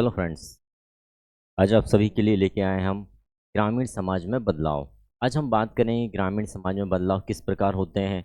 Hello friends. आज आप सभी के लिए लेके आए हम ग्रामीण समाज में बदलाव। आज हम बात करेंगे ग्रामीण समाज में बदलाव किस प्रकार होते हैं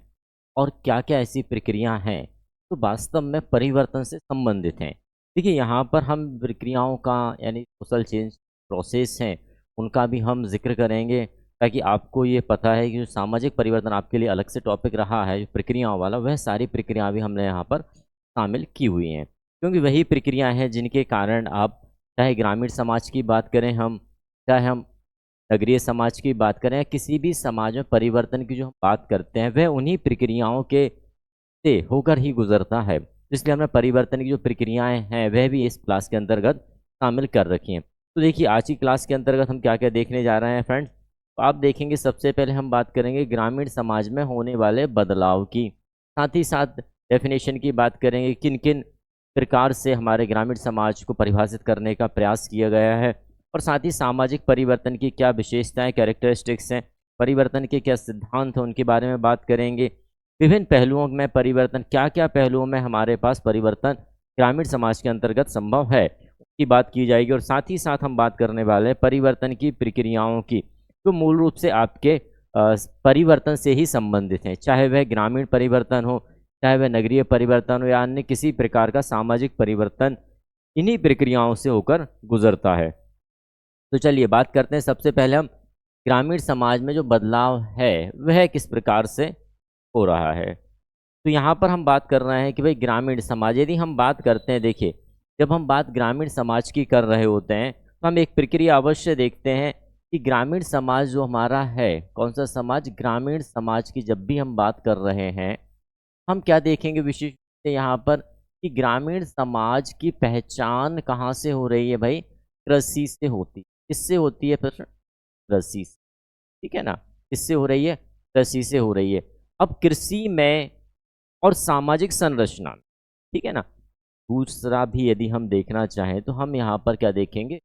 और क्या क्या ऐसी प्रक्रियाएं हैं तो वास्तव में परिवर्तन से संबंधित हैं। देखिए, यहाँ पर हम प्रक्रियाओं का यानी सोशल चेंज प्रोसेस हैं उनका भी हम जिक्र करेंगे, ताकि आपको ये पता है कि जो सामाजिक परिवर्तन आपके लिए अलग से टॉपिक रहा है जो प्रक्रियाओं वाला, वह सारी प्रक्रिया भी हमने यहाँ पर शामिल की हुई हैं, क्योंकि वही प्रक्रिया हैं जिनके कारण आप चाहे ग्रामीण समाज की बात करें हम, चाहे हम नगरीय समाज की बात करें, किसी भी समाज में परिवर्तन की जो हम बात करते हैं वह उन्हीं प्रक्रियाओं के से होकर ही गुजरता है। इसलिए हमने परिवर्तन की जो प्रक्रियाएं हैं वह भी इस क्लास के अंतर्गत शामिल कर रखी हैं। तो देखिए, आज की क्लास के अंतर्गत हम क्या क्या देखने जा रहे हैं फ्रेंड्स। तो आप देखेंगे, सबसे पहले हम बात करेंगे ग्रामीण समाज में होने वाले बदलाव की, साथ ही साथ डेफिनेशन की बात करेंगे, किन किन प्रकार से हमारे ग्रामीण समाज को परिभाषित करने का प्रयास किया गया है, और साथ ही सामाजिक परिवर्तन की क्या विशेषताएं कैरेक्टरिस्टिक्स हैं, परिवर्तन के क्या सिद्धांत हैं, उनके बारे में बात करेंगे। विभिन्न पहलुओं में परिवर्तन, क्या क्या पहलुओं में हमारे पास परिवर्तन ग्रामीण समाज के अंतर्गत संभव है, उसकी बात की जाएगी। और साथ ही साथ हम बात करने वाले हैं परिवर्तन की प्रक्रियाओं की, जो मूल रूप से आपके परिवर्तन से ही संबंधित हैं, चाहे वह ग्रामीण परिवर्तन हो, चाहे वह नगरीय परिवर्तन हो, या अन्य किसी प्रकार का सामाजिक परिवर्तन, इन्हीं प्रक्रियाओं से होकर गुजरता है। तो चलिए बात करते हैं। सबसे पहले हम ग्रामीण समाज में जो बदलाव है वह किस प्रकार से हो रहा है। तो यहाँ पर हम बात कर रहे हैं कि भाई ग्रामीण समाज, यदि हम बात करते हैं, देखिए जब हम बात ग्रामीण समाज की कर रहे होते हैं तो हम एक प्रक्रिया अवश्य देखते हैं कि ग्रामीण समाज जो हमारा है, कौन सा समाज, ग्रामीण समाज की जब भी हम बात कर रहे हैं, हम क्या देखेंगे विशेष रूप से यहाँ पर कि ग्रामीण समाज की पहचान कहाँ से हो रही है भाई, कृषि से होती। किससे होती है प्रश्न, कृषि से, ठीक है ना। किससे हो रही है, कृषि से हो रही है। अब कृषि में और सामाजिक संरचना, ठीक है ना, दूसरा भी यदि हम देखना चाहें तो हम यहाँ पर क्या देखेंगे,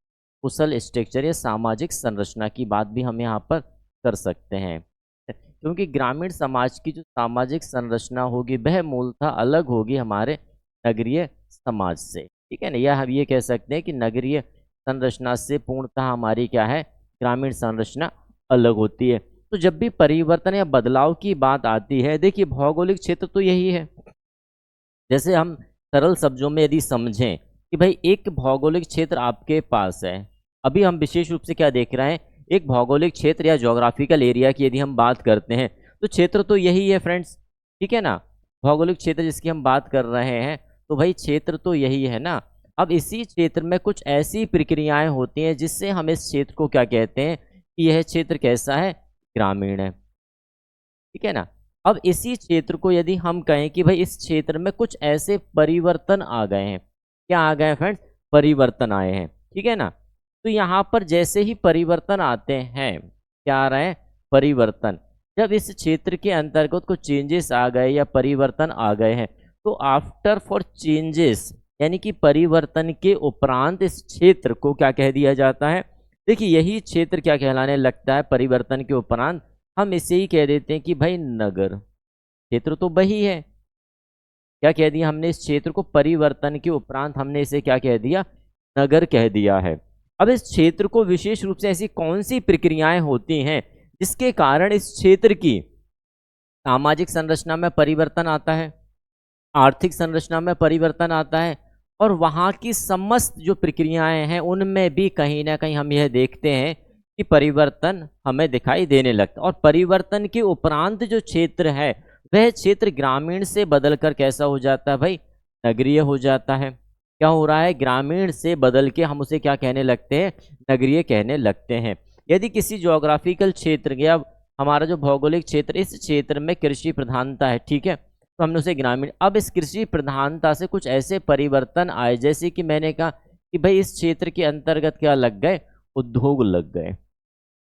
कुशल स्ट्रक्चर या सामाजिक संरचना की बात भी हम यहाँ पर कर सकते हैं, क्योंकि ग्रामीण समाज की जो सामाजिक संरचना होगी वह मूलतः अलग होगी हमारे नगरीय समाज से, ठीक है ना। या हम ये कह सकते हैं कि नगरीय संरचना से पूर्णतः हमारी क्या है, ग्रामीण संरचना अलग होती है। तो जब भी परिवर्तन या बदलाव की बात आती है, देखिए भौगोलिक क्षेत्र तो यही है। जैसे हम सरल शब्दों में यदि समझें कि भाई एक भौगोलिक क्षेत्र आपके पास है, अभी हम विशेष रूप से क्या देख रहे हैं, एक भौगोलिक क्षेत्र या ज्योग्राफिकल एरिया की यदि हम बात करते हैं तो क्षेत्र तो यही है फ्रेंड्स, ठीक है ना। भौगोलिक क्षेत्र जिसकी हम बात कर रहे हैं तो भाई क्षेत्र तो यही है ना। अब इसी क्षेत्र में कुछ ऐसी प्रक्रियाएं होती हैं जिससे हम इस क्षेत्र को क्या कहते हैं कि यह क्षेत्र कैसा है, ग्रामीण है, ठीक है ना। अब इसी क्षेत्र को यदि हम कहें कि भाई इस क्षेत्र में कुछ ऐसे परिवर्तन आ गए हैं, क्या आ गए हैं फ्रेंड्स, परिवर्तन आए हैं, ठीक है ना। तो यहाँ पर जैसे ही परिवर्तन आते हैं, क्या आ रहे हैं, परिवर्तन। जब इस क्षेत्र के अंतर्गत कुछ चेंजेस आ गए या परिवर्तन आ गए हैं, तो आफ्टर फॉर चेंजेस यानी कि परिवर्तन के उपरांत इस क्षेत्र को क्या कह दिया जाता है। देखिए यही क्षेत्र क्या कहलाने लगता है, परिवर्तन के उपरांत हम इसे ही कह देते हैं कि भाई नगर। क्षेत्र तो वही है, क्या कह दिया हमने, इस क्षेत्र को परिवर्तन के उपरांत हमने इसे क्या कह दिया, नगर कह दिया है। अब इस क्षेत्र को विशेष रूप से ऐसी कौन सी प्रक्रियाएं होती हैं जिसके कारण इस क्षेत्र की सामाजिक संरचना में परिवर्तन आता है, आर्थिक संरचना में परिवर्तन आता है, और वहाँ की समस्त जो प्रक्रियाएं हैं उनमें भी कहीं ना कहीं हम यह देखते हैं कि परिवर्तन हमें दिखाई देने लगता है। और परिवर्तन के उपरांत जो क्षेत्र है वह क्षेत्र ग्रामीण से बदलकर कैसा हो जाता है भाई, नगरीय हो जाता है। क्या हो रहा है, ग्रामीण से बदल के हम उसे क्या कहने लगते हैं, नगरीय कहने लगते हैं। यदि किसी ज्योग्राफिकल क्षेत्र या हमारा जो भौगोलिक क्षेत्र, इस क्षेत्र में कृषि प्रधानता है, ठीक है, तो हमने उसे ग्रामीण। अब इस कृषि प्रधानता से कुछ ऐसे परिवर्तन आए, जैसे कि मैंने कहा कि भाई इस क्षेत्र के अंतर्गत क्या लग गए, उद्योग लग गए।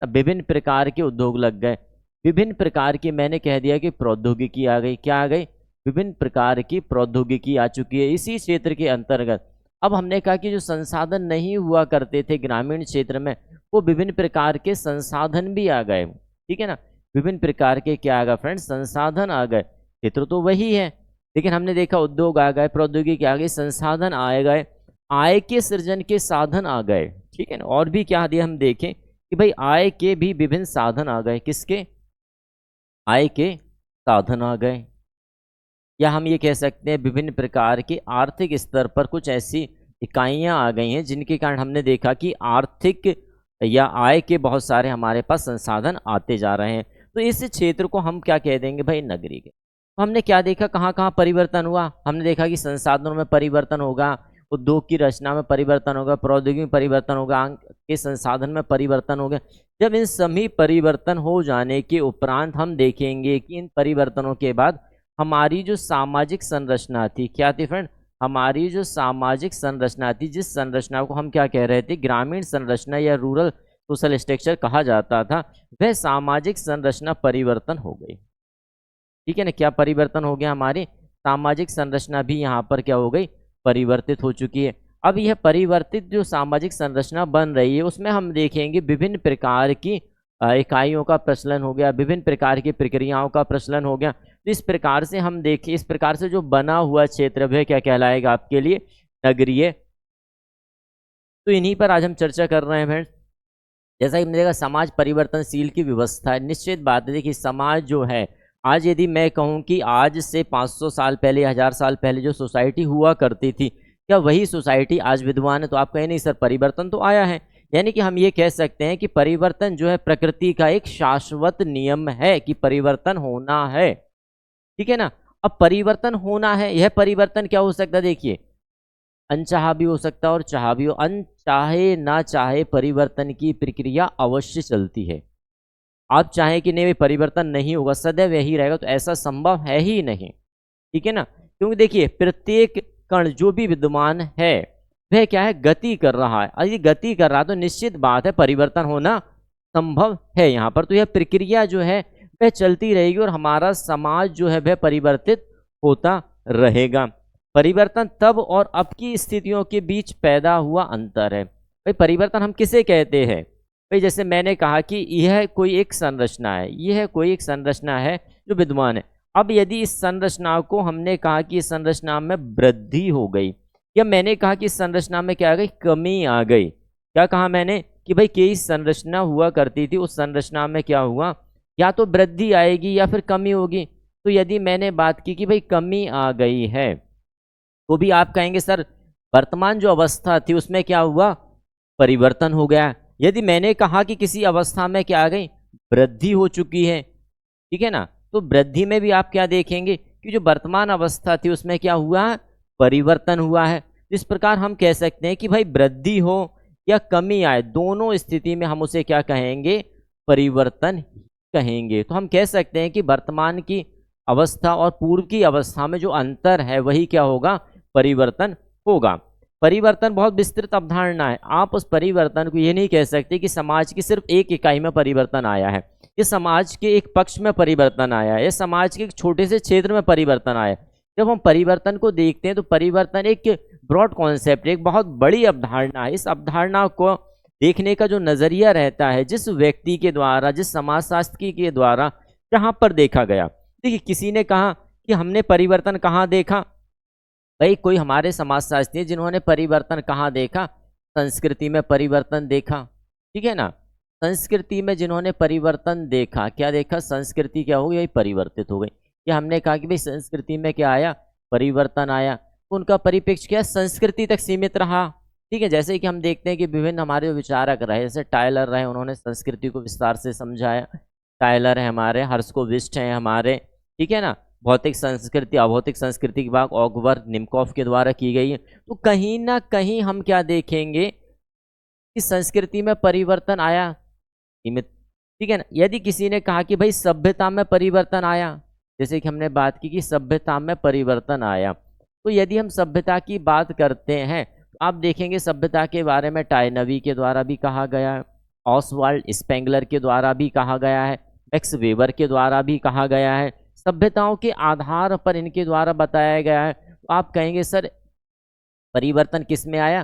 अब विभिन्न प्रकार के उद्योग लग गए, विभिन्न प्रकार की, मैंने कह दिया कि प्रौद्योगिकी आ गई, क्या आ गई, विभिन्न प्रकार की प्रौद्योगिकी आ चुकी है इसी क्षेत्र के अंतर्गत। अब हमने कहा कि जो संसाधन नहीं हुआ करते थे ग्रामीण क्षेत्र में, वो विभिन्न प्रकार के संसाधन भी आ गए, ठीक है ना। विभिन्न प्रकार के क्या आ गए फ्रेंड्स, संसाधन आ गए। क्षेत्र तो वही है, लेकिन हमने देखा उद्योग आ गए, प्रौद्योगिकी आ गई, संसाधन आए गए। आय के सृजन के साधन आ गए, ठीक है ना। और भी क्या दिया हम देखें कि भाई आय के भी विभिन्न साधन आ गए। किसके? आय के साधन आ गए, या हम ये कह सकते हैं विभिन्न प्रकार के आर्थिक स्तर पर कुछ ऐसी इकाइयां आ गई हैं जिनके कारण हमने देखा कि आर्थिक या आय के बहुत सारे हमारे पास संसाधन आते जा रहे हैं। तो इस क्षेत्र को हम क्या कह देंगे भाई? नगरीय। तो हमने क्या देखा, कहाँ कहाँ परिवर्तन हुआ? हमने देखा कि संसाधनों में परिवर्तन होगा, उद्योग की रचना में परिवर्तन होगा, प्रौद्योगिकी में परिवर्तन होगा, अंक के संसाधन में परिवर्तन होगा। जब इन सभी परिवर्तन हो जाने के उपरांत हम देखेंगे कि इन परिवर्तनों के बाद हमारी जो सामाजिक संरचना थी, क्या थी फ्रेंड? हमारी जो सामाजिक संरचना थी, जिस संरचना को हम क्या कह रहे थे? ग्रामीण संरचना या रूरल सोशल स्ट्रक्चर कहा जाता था, वह सामाजिक संरचना परिवर्तन हो गई। ठीक है ना। क्या परिवर्तन हो गया? हमारी सामाजिक संरचना भी यहाँ पर क्या हो गई? परिवर्तित हो चुकी है। अब यह परिवर्तित जो सामाजिक संरचना बन रही है उसमें हम देखेंगे विभिन्न प्रकार की इकाइयों का प्रचलन हो गया, विभिन्न प्रकार की प्रक्रियाओं का प्रचलन हो गया। तो इस प्रकार से हम देखिए, इस प्रकार से जो बना हुआ क्षेत्र वह क्या कहलाएगा आपके लिए? नगरीय। तो इन्हीं पर आज हम चर्चा कर रहे हैं फ्रेंड्स। जैसा कि हमने देखा समाज परिवर्तनशील की व्यवस्था है। निश्चित बात है, देखिए समाज जो है आज, यदि मैं कहूँ कि आज से 500 साल पहले, 1000 साल पहले जो सोसाइटी हुआ करती थी, क्या वही सोसाइटी आज विद्यमान है? तो आप कहें नहीं सर, परिवर्तन तो आया है। यानी कि हम ये कह सकते हैं कि परिवर्तन जो है प्रकृति का एक शाश्वत नियम है कि परिवर्तन होना है, ठीक है ना। अब परिवर्तन होना है, यह परिवर्तन क्या हो सकता है? देखिए, अनचाहा भी हो सकता है और चाहा भी हो। अनचाहे ना चाहे परिवर्तन की प्रक्रिया अवश्य चलती है। आप चाहें कि नहीं परिवर्तन नहीं होगा, सदैव यही रहेगा, तो ऐसा संभव है ही नहीं, ठीक है ना। क्योंकि देखिए प्रत्येक कण जो भी विद्यमान है वह क्या है? गति कर रहा है। यदि गति कर रहा है तो निश्चित बात है परिवर्तन होना संभव है यहाँ पर। तो यह प्रक्रिया जो है वह चलती रहेगी और हमारा समाज जो है वह परिवर्तित होता रहेगा। परिवर्तन तब और अब की स्थितियों के बीच पैदा हुआ अंतर है। भाई परिवर्तन हम किसे कहते हैं? भाई जैसे मैंने कहा कि यह कोई एक संरचना है, यह कोई एक संरचना है जो विद्यमान है। अब यदि इस संरचना को हमने कहा कि इस संरचना में वृद्धि हो गई, या मैंने कहा कि इस संरचना में क्या आ गई? कमी आ गई। क्या कहा मैंने? कि भाई कई संरचना हुआ करती थी, उस संरचना में क्या हुआ? या तो वृद्धि आएगी या फिर कमी होगी। तो यदि मैंने बात की कि भाई कमी आ गई है, तो भी आप कहेंगे सर वर्तमान जो अवस्था थी उसमें क्या हुआ? परिवर्तन हो गया। यदि मैंने कहा कि किसी अवस्था में क्या आ गई? वृद्धि हो चुकी है, ठीक है ना। तो वृद्धि में भी आप क्या देखेंगे कि जो वर्तमान अवस्था थी उसमें क्या हुआ? परिवर्तन हुआ है। इस प्रकार हम कह सकते हैं कि भाई वृद्धि हो या कमी आए, दोनों स्थिति में हम उसे क्या कहेंगे? परिवर्तन कहेंगे। तो हम कह सकते हैं कि वर्तमान की अवस्था और पूर्व की अवस्था में जो अंतर है वही क्या होगा? परिवर्तन होगा। परिवर्तन बहुत विस्तृत अवधारणा है। आप उस परिवर्तन को ये नहीं कह सकते कि समाज की सिर्फ एक इकाई में परिवर्तन आया है, ये समाज के एक पक्ष में परिवर्तन आया है, ये समाज के एक छोटे से क्षेत्र में परिवर्तन आया है। जब हम परिवर्तन को देखते हैं तो परिवर्तन एक ब्रॉड कॉन्सेप्ट, एक बहुत बड़ी अवधारणा है। इस अवधारणा को देखने का जो नजरिया रहता है, जिस व्यक्ति के द्वारा, जिस समाजशास्त्री के द्वारा जहाँ पर देखा गया। देखिए किसी ने कहा कि हमने परिवर्तन कहाँ देखा? भाई कोई हमारे समाजशास्त्री जिन्होंने परिवर्तन कहाँ देखा? संस्कृति में परिवर्तन देखा, ठीक है ना। संस्कृति में जिन्होंने परिवर्तन देखा, क्या देखा? संस्कृति क्या हो गई? परिवर्तित हो गई। या हमने कहा कि भाई संस्कृति में क्या आया? परिवर्तन आया। तो उनका परिप्रेक्ष्य क्या? संस्कृति तक सीमित रहा, ठीक है। जैसे कि हम देखते हैं कि विभिन्न हमारे जो विचारक रहे, जैसे टायलर रहे, उन्होंने संस्कृति को विस्तार से समझाया। टायलर है हमारे, हर्स्कोविस्ट हैं हमारे, ठीक है ना। भौतिक संस्कृति, अभौतिक संस्कृति की बात ऑगवर्थ निमकॉफ के द्वारा की गई है। तो कहीं ना कहीं हम क्या देखेंगे कि संस्कृति में परिवर्तन आया, सीमित, ठीक है ना। यदि किसी ने कहा कि भाई सभ्यता में परिवर्तन आया, जैसे कि हमने बात की कि सभ्यता में परिवर्तन आया, तो यदि हम सभ्यता की बात करते हैं तो आप देखेंगे सभ्यता के बारे में टायनवी के द्वारा भी कहा गया है, ऑसवाल्ड स्पेंगलर के द्वारा भी कहा गया है, मैक्स वेबर के द्वारा भी कहा गया है। सभ्यताओं के आधार पर इनके द्वारा बताया गया है। तो आप कहेंगे सर परिवर्तन किस में आया?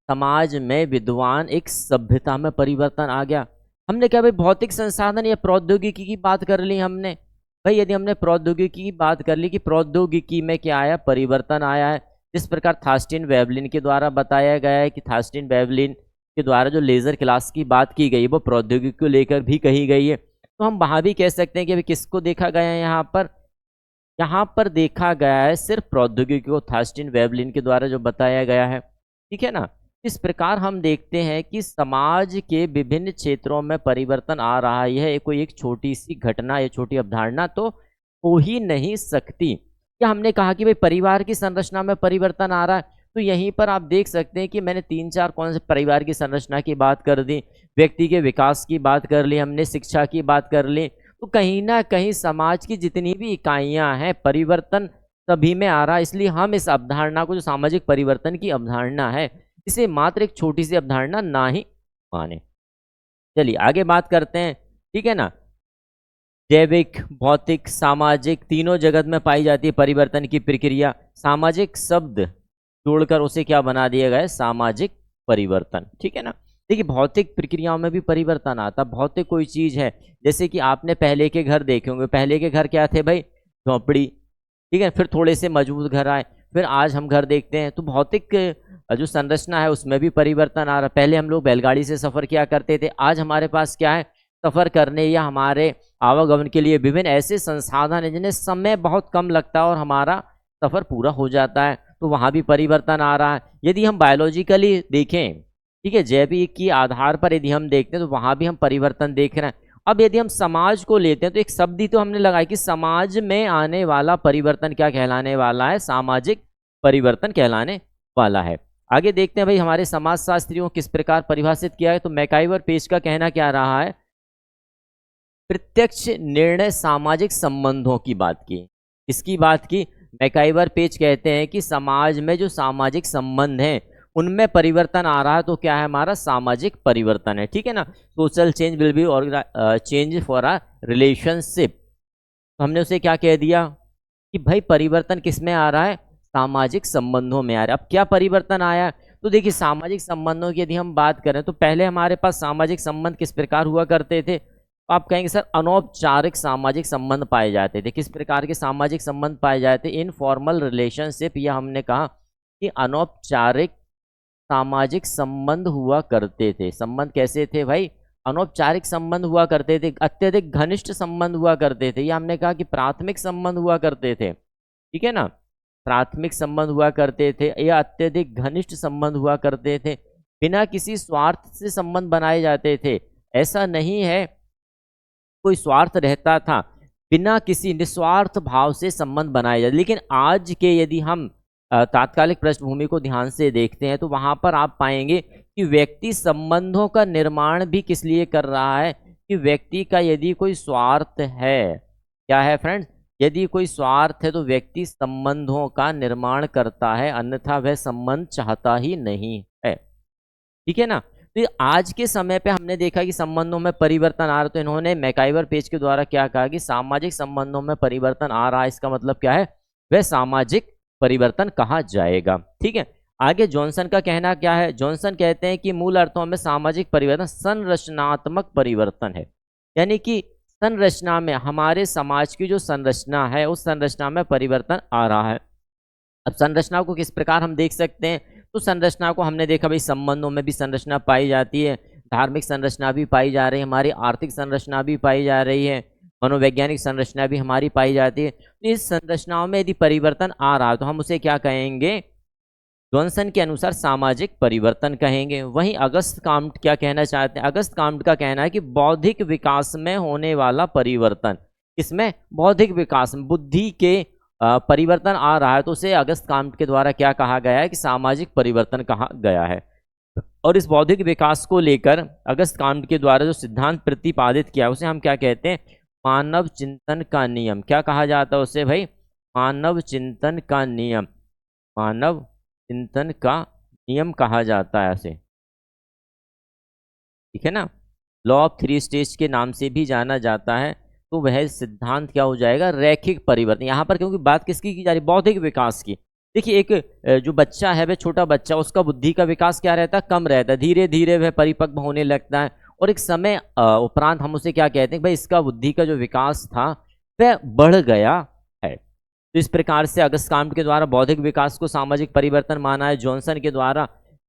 समाज में विद्वान एक सभ्यता में परिवर्तन आ गया। हमने क्या भाई भौतिक संसाधन या प्रौद्योगिकी की बात कर ली हमने। भाई यदि हमने प्रौद्योगिकी की बात कर ली कि प्रौद्योगिकी में क्या आया? परिवर्तन आया है। जिस प्रकार थास्टिन वेवलिन के द्वारा बताया गया है कि थास्टिन वेवलिन के द्वारा जो लेज़र क्लास की बात की गई वो प्रौद्योगिकी को लेकर भी कही गई है। तो हम वहाँ भी कह सकते हैं कि अभी किसको देखा गया है यहाँ पर देखा गया है सिर्फ प्रौद्योगिकी को, थास्टिन वेवलिन के द्वारा जो बताया गया है, ठीक है ना। इस प्रकार हम देखते हैं कि समाज के विभिन्न क्षेत्रों में परिवर्तन आ रहा है। यह कोई एक छोटी सी घटना या छोटी अवधारणा तो हो ही नहीं सकती। क्या हमने कहा कि भाई परिवार की संरचना में परिवर्तन आ रहा है, तो यहीं पर आप देख सकते हैं कि मैंने 3-4 कौन से परिवार की संरचना की बात कर दी, व्यक्ति के विकास की बात कर ली, हमने शिक्षा की बात कर ली। तो कहीं ना कहीं समाज की जितनी भी इकाइयां हैं परिवर्तन सभी में आ रहा है। इसलिए हम इस अवधारणा को, जो सामाजिक परिवर्तन की अवधारणा है, इसे मात्र एक छोटी सी अवधारणा ना ही माने। चलिए आगे बात करते हैं, ठीक है ना। जैविक, भौतिक, सामाजिक तीनों जगत में पाई जाती है परिवर्तन की प्रक्रिया। सामाजिक शब्द जोड़कर उसे क्या बना दिया गया है, सामाजिक परिवर्तन, ठीक है ना। देखिए भौतिक प्रक्रियाओं में भी परिवर्तन आता। भौतिक कोई चीज है, जैसे कि आपने पहले के घर देखे होंगे। पहले के घर क्या थे भाई, झोपड़ी, ठीक है। फिर थोड़े से मजबूत घर आए, फिर आज हम घर देखते हैं। तो भौतिक जो संरचना है उसमें भी परिवर्तन आ रहा। पहले हम लोग बैलगाड़ी से सफर किया करते थे, आज हमारे पास क्या है, सफर करने या हमारे आवागमन के लिए विभिन्न ऐसे संसाधन हैं जिन्हें समय बहुत कम लगता है और हमारा सफर पूरा हो जाता है। तो वहाँ भी परिवर्तन आ रहा है। यदि हम बायोलॉजिकली देखें, ठीक है, जैविक के आधार पर यदि हम देखते हैं तो वहाँ भी हम परिवर्तन देख रहे हैं। अब यदि हम समाज को लेते हैं तो एक शब्द ही तो हमने लगाया कि समाज में आने वाला परिवर्तन क्या कहलाने वाला है, सामाजिक परिवर्तन कहलाने वाला है। आगे देखते हैं भाई हमारे समाजशास्त्रियों किस प्रकार परिभाषित किया है। तो मैकाइवर पेज का कहना क्या रहा है, प्रत्यक्ष निर्णय सामाजिक संबंधों की बात की। इसकी बात की मैकाइवर पेज कहते हैं कि समाज में जो सामाजिक संबंध हैं उनमें परिवर्तन आ रहा है, तो क्या है, हमारा सामाजिक परिवर्तन है, ठीक है ना। सोशल चेंज विल बी और चेंज फॉर अ रिलेशनशिप। तो हमने उसे क्या कह दिया कि भाई परिवर्तन किस में आ रहा है, सामाजिक संबंधों में आ रहा है। अब क्या परिवर्तन आया, तो देखिए सामाजिक संबंधों की यदि हम बात करें तो पहले हमारे पास सामाजिक संबंध किस प्रकार हुआ करते थे। तो आप कहेंगे सर अनौपचारिक सामाजिक संबंध पाए जाते थे। किस प्रकार के सामाजिक संबंध पाए जाते, इनफॉर्मल रिलेशनशिप, या हमने कहा कि अनौपचारिक सामाजिक संबंध हुआ करते थे। संबंध कैसे थे भाई, अनौपचारिक संबंध हुआ करते थे, अत्यधिक घनिष्ठ संबंध हुआ करते थे, या हमने कहा कि प्राथमिक संबंध हुआ करते थे, ठीक है ना। प्राथमिक संबंध हुआ करते थे या अत्यधिक घनिष्ठ संबंध हुआ करते थे। बिना किसी स्वार्थ से संबंध बनाए जाते थे। ऐसा नहीं है कोई स्वार्थ रहता था, बिना किसी निस्वार्थ भाव से संबंध बनाए जाते। लेकिन आज के यदि हम तात्कालिक पृष्ठभूमि को ध्यान से देखते हैं तो वहां पर आप पाएंगे कि व्यक्ति संबंधों का निर्माण भी किस लिए कर रहा है, कि व्यक्ति का यदि कोई स्वार्थ है, क्या है फ्रेंड्स, यदि कोई स्वार्थ है तो व्यक्ति संबंधों का निर्माण करता है, अन्यथा वह संबंध चाहता ही नहीं है, ठीक है ना। तो आज के समय पे हमने देखा कि संबंधों में परिवर्तन आ रहा। तो इन्होंने मैकाइवर पेज के द्वारा क्या कहा कि सामाजिक संबंधों में परिवर्तन आ रहा है, इसका मतलब क्या है, वह सामाजिक परिवर्तन कहा जाएगा, ठीक है। आगे जॉनसन का कहना क्या है, जॉनसन कहते हैं कि मूल अर्थों में सामाजिक परिवर्तन संरचनात्मक परिवर्तन है। यानी कि संरचना में, हमारे समाज की जो संरचना है उस संरचना में परिवर्तन आ रहा है। अब संरचना को किस प्रकार हम देख सकते हैं, तो संरचना को हमने देखा भाई संबंधों में भी संरचना पाई जाती है, धार्मिक संरचना भी पाई जा रही है, हमारी आर्थिक संरचना भी पाई जा रही है, मनोवैज्ञानिक संरचना भी हमारी पाई जाती है। तो इस संरचनाओं में यदि परिवर्तन आ रहा है तो हम उसे क्या कहेंगे, जॉनसन के अनुसार सामाजिक परिवर्तन कहेंगे। वहीं अगस्त काम्ट क्या कहना चाहते हैं, अगस्त काम्ट का कहना है कि बौद्धिक विकास में होने वाला परिवर्तन, इसमें बौद्धिक विकास में बुद्धि के परिवर्तन आ रहा है, तो उसे अगस्त काम्ट के द्वारा क्या कहा गया है कि सामाजिक परिवर्तन कहा गया है। और इस बौद्धिक विकास को लेकर अगस्त काम्ट के द्वारा जो सिद्धांत प्रतिपादित किया उसे हम क्या कहते हैं, मानव चिंतन का नियम। क्या कहा जाता है उसे भाई, मानव चिंतन का नियम, मानव चिंतन का नियम कहा जाता है उसे, ठीक है ना। लॉ ऑफ 3 स्टेज के नाम से भी जाना जाता है। तो वह सिद्धांत क्या हो जाएगा, रैखिक परिवर्तन। यहाँ पर क्योंकि बात किसकी की जा रही है, बौद्धिक विकास की। देखिए एक जो बच्चा है, वह छोटा बच्चा, उसका बुद्धि का विकास क्या रहता है, कम रहता है, धीरे धीरे वह परिपक्व होने लगता है, और एक समय उपरांत हम उसे क्या कहते हैं भाई, इसका बुद्धि का जो विकास था वह बढ़ गया है। तो इस प्रकार से अगस्टकाम्ट के द्वारा बौद्धिक विकास को सामाजिक परिवर्तन माना है, जॉनसन के द्वारा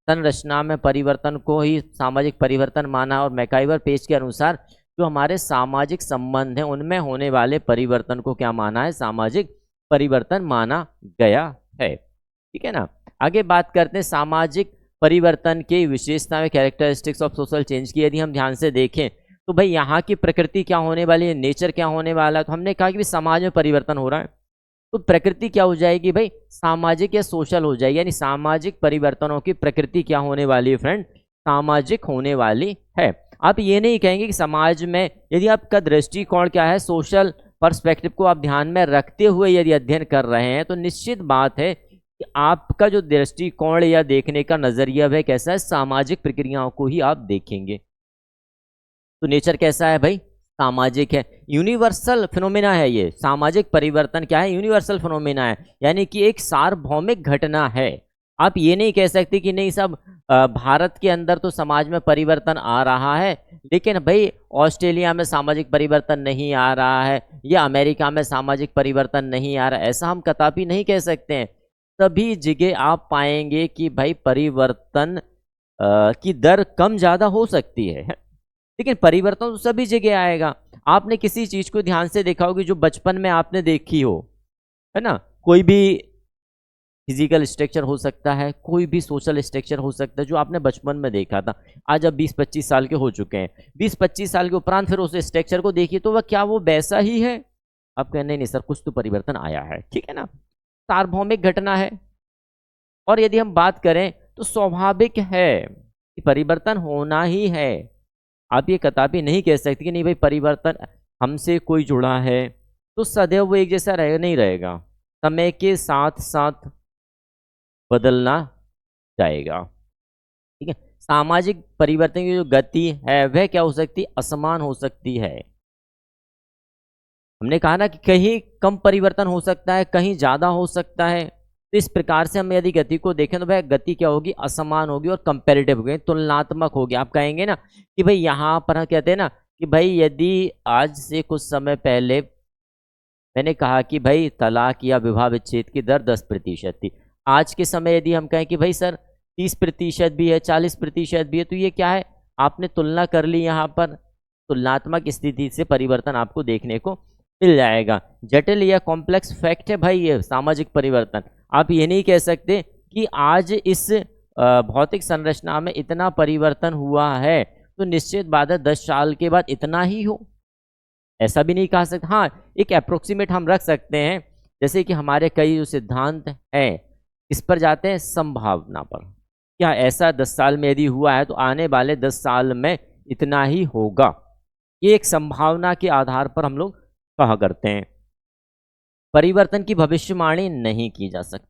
संरचना में परिवर्तन को ही सामाजिक परिवर्तन माना, और मैकाइवर पेज के अनुसार जो हमारे सामाजिक संबंध हैं उनमें होने वाले परिवर्तन को क्या माना है, सामाजिक परिवर्तन माना गया है। ठीक है ना। आगे बात करते हैं सामाजिक परिवर्तन की विशेषता में, कैरेक्टरिस्टिक्स ऑफ सोशल चेंज की। यदि हम ध्यान से देखें तो भाई यहाँ की प्रकृति क्या होने वाली है, नेचर क्या होने वाला है, तो हमने कहा कि समाज में परिवर्तन हो रहा है तो प्रकृति क्या हो जाएगी भाई, सामाजिक या सोशल हो जाएगी, यानी सामाजिक परिवर्तनों की प्रकृति क्या होने वाली है फ्रेंड, सामाजिक होने वाली है। आप ये नहीं कहेंगे कि समाज में, यदि आपका दृष्टिकोण क्या है, सोशल पर्सपेक्टिव को आप ध्यान में रखते हुए यदि अध्ययन कर रहे हैं तो निश्चित बात है कि आपका जो दृष्टिकोण या देखने का नजरिया है कैसा है, सामाजिक प्रक्रियाओं को ही आप देखेंगे। तो नेचर कैसा है भाई, सामाजिक है, यूनिवर्सल फिनोमेना है। ये सामाजिक परिवर्तन क्या है, यूनिवर्सल फिनोमेना है, यानी कि एक सार्वभौमिक घटना है। आप ये नहीं कह सकते कि नहीं सब भारत के अंदर तो समाज में परिवर्तन आ रहा है लेकिन भाई ऑस्ट्रेलिया में सामाजिक परिवर्तन नहीं आ रहा है या अमेरिका में सामाजिक परिवर्तन नहीं आ रहा है, ऐसा हम कदापि नहीं कह सकते हैं। सभी जगह आप पाएंगे कि भाई परिवर्तन की दर कम ज़्यादा हो सकती है लेकिन परिवर्तन तो सभी जगह आएगा। आपने किसी चीज़ को ध्यान से देखा होगी जो बचपन में आपने देखी हो, है ना, कोई भी फिजिकल स्ट्रक्चर हो सकता है, कोई भी सोशल स्ट्रक्चर हो सकता है जो आपने बचपन में देखा था। आज अब 20-25 साल के हो चुके हैं, 20-25 साल के उपरांत फिर उस स्ट्रक्चर को देखिए तो वह क्या वो वैसा ही है? आप कहने नहीं सर कुछ तो परिवर्तन आया है, ठीक है ना, सार्वभौमिक घटना है। और यदि हम बात करें तो स्वाभाविक है कि परिवर्तन होना ही है। आप ये कदापि नहीं कह सकते कि नहीं भाई परिवर्तन हमसे कोई जुड़ा है तो सदैव वो एक जैसा नहीं रहेगा, समय के साथ साथ बदलना जाएगा। ठीक है, सामाजिक परिवर्तन की जो गति है वह क्या हो सकती है, असमान हो सकती है। हमने कहा ना कि कहीं कम परिवर्तन हो सकता है, कहीं ज्यादा हो सकता है। तो इस प्रकार से हम यदि गति को देखें तो वह गति क्या होगी, असमान होगी और कंपैरेटिव होगी, तुलनात्मक होगी। आप कहेंगे ना कि भाई यहाँ पर कहते हैं ना कि भाई यदि आज से कुछ समय पहले मैंने कहा कि भाई तलाक या विवाह विच्छेद की दर 10% थी, आज के समय यदि हम कहें कि भाई सर 30% भी है, 40% भी है, तो ये क्या है, आपने तुलना कर ली, यहाँ पर तुलनात्मक स्थिति से परिवर्तन आपको देखने को मिल जाएगा। जटिल या कॉम्प्लेक्स फैक्ट है भाई ये सामाजिक परिवर्तन। आप ये नहीं कह सकते कि आज इस भौतिक संरचना में इतना परिवर्तन हुआ है तो निश्चित बात है 10 साल के बाद इतना ही हो, ऐसा भी नहीं कह सकते। हाँ, एक अप्रोक्सीमेट हम रख सकते हैं, जैसे कि हमारे कई जो सिद्धांत हैं इस पर जाते हैं संभावना पर, क्या ऐसा 10 साल में यदि हुआ है तो आने वाले 10 साल में इतना ही होगा। ये एक संभावना के आधार पर हम लोग कहा करते हैं। परिवर्तन की भविष्यवाणी नहीं की जा सकती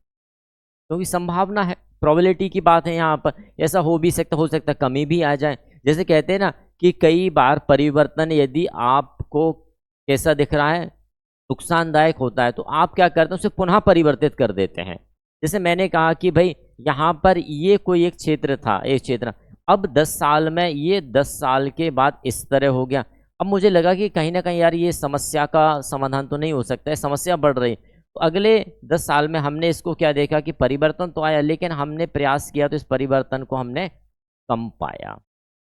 क्योंकि संभावना है, प्रोबेबिलिटी की बात है यहाँ पर। ऐसा हो भी सकता, हो सकता कमी भी आ जाए। जैसे कहते हैं ना कि कई बार परिवर्तन यदि आपको कैसा दिख रहा है, नुकसानदायक होता है, तो आप क्या करते हैं, उसे पुनः परिवर्तित कर देते हैं। जैसे मैंने कहा कि भाई यहाँ पर ये कोई एक क्षेत्र था, एक क्षेत्र, अब 10 साल में ये 10 साल के बाद इस तरह हो गया। अब मुझे लगा कि कहीं ना कहीं यार ये समस्या का समाधान तो नहीं हो सकता है, समस्या बढ़ रही। तो अगले 10 साल में हमने इसको क्या देखा कि परिवर्तन तो आया लेकिन हमने प्रयास किया तो इस परिवर्तन को हमने कम पाया।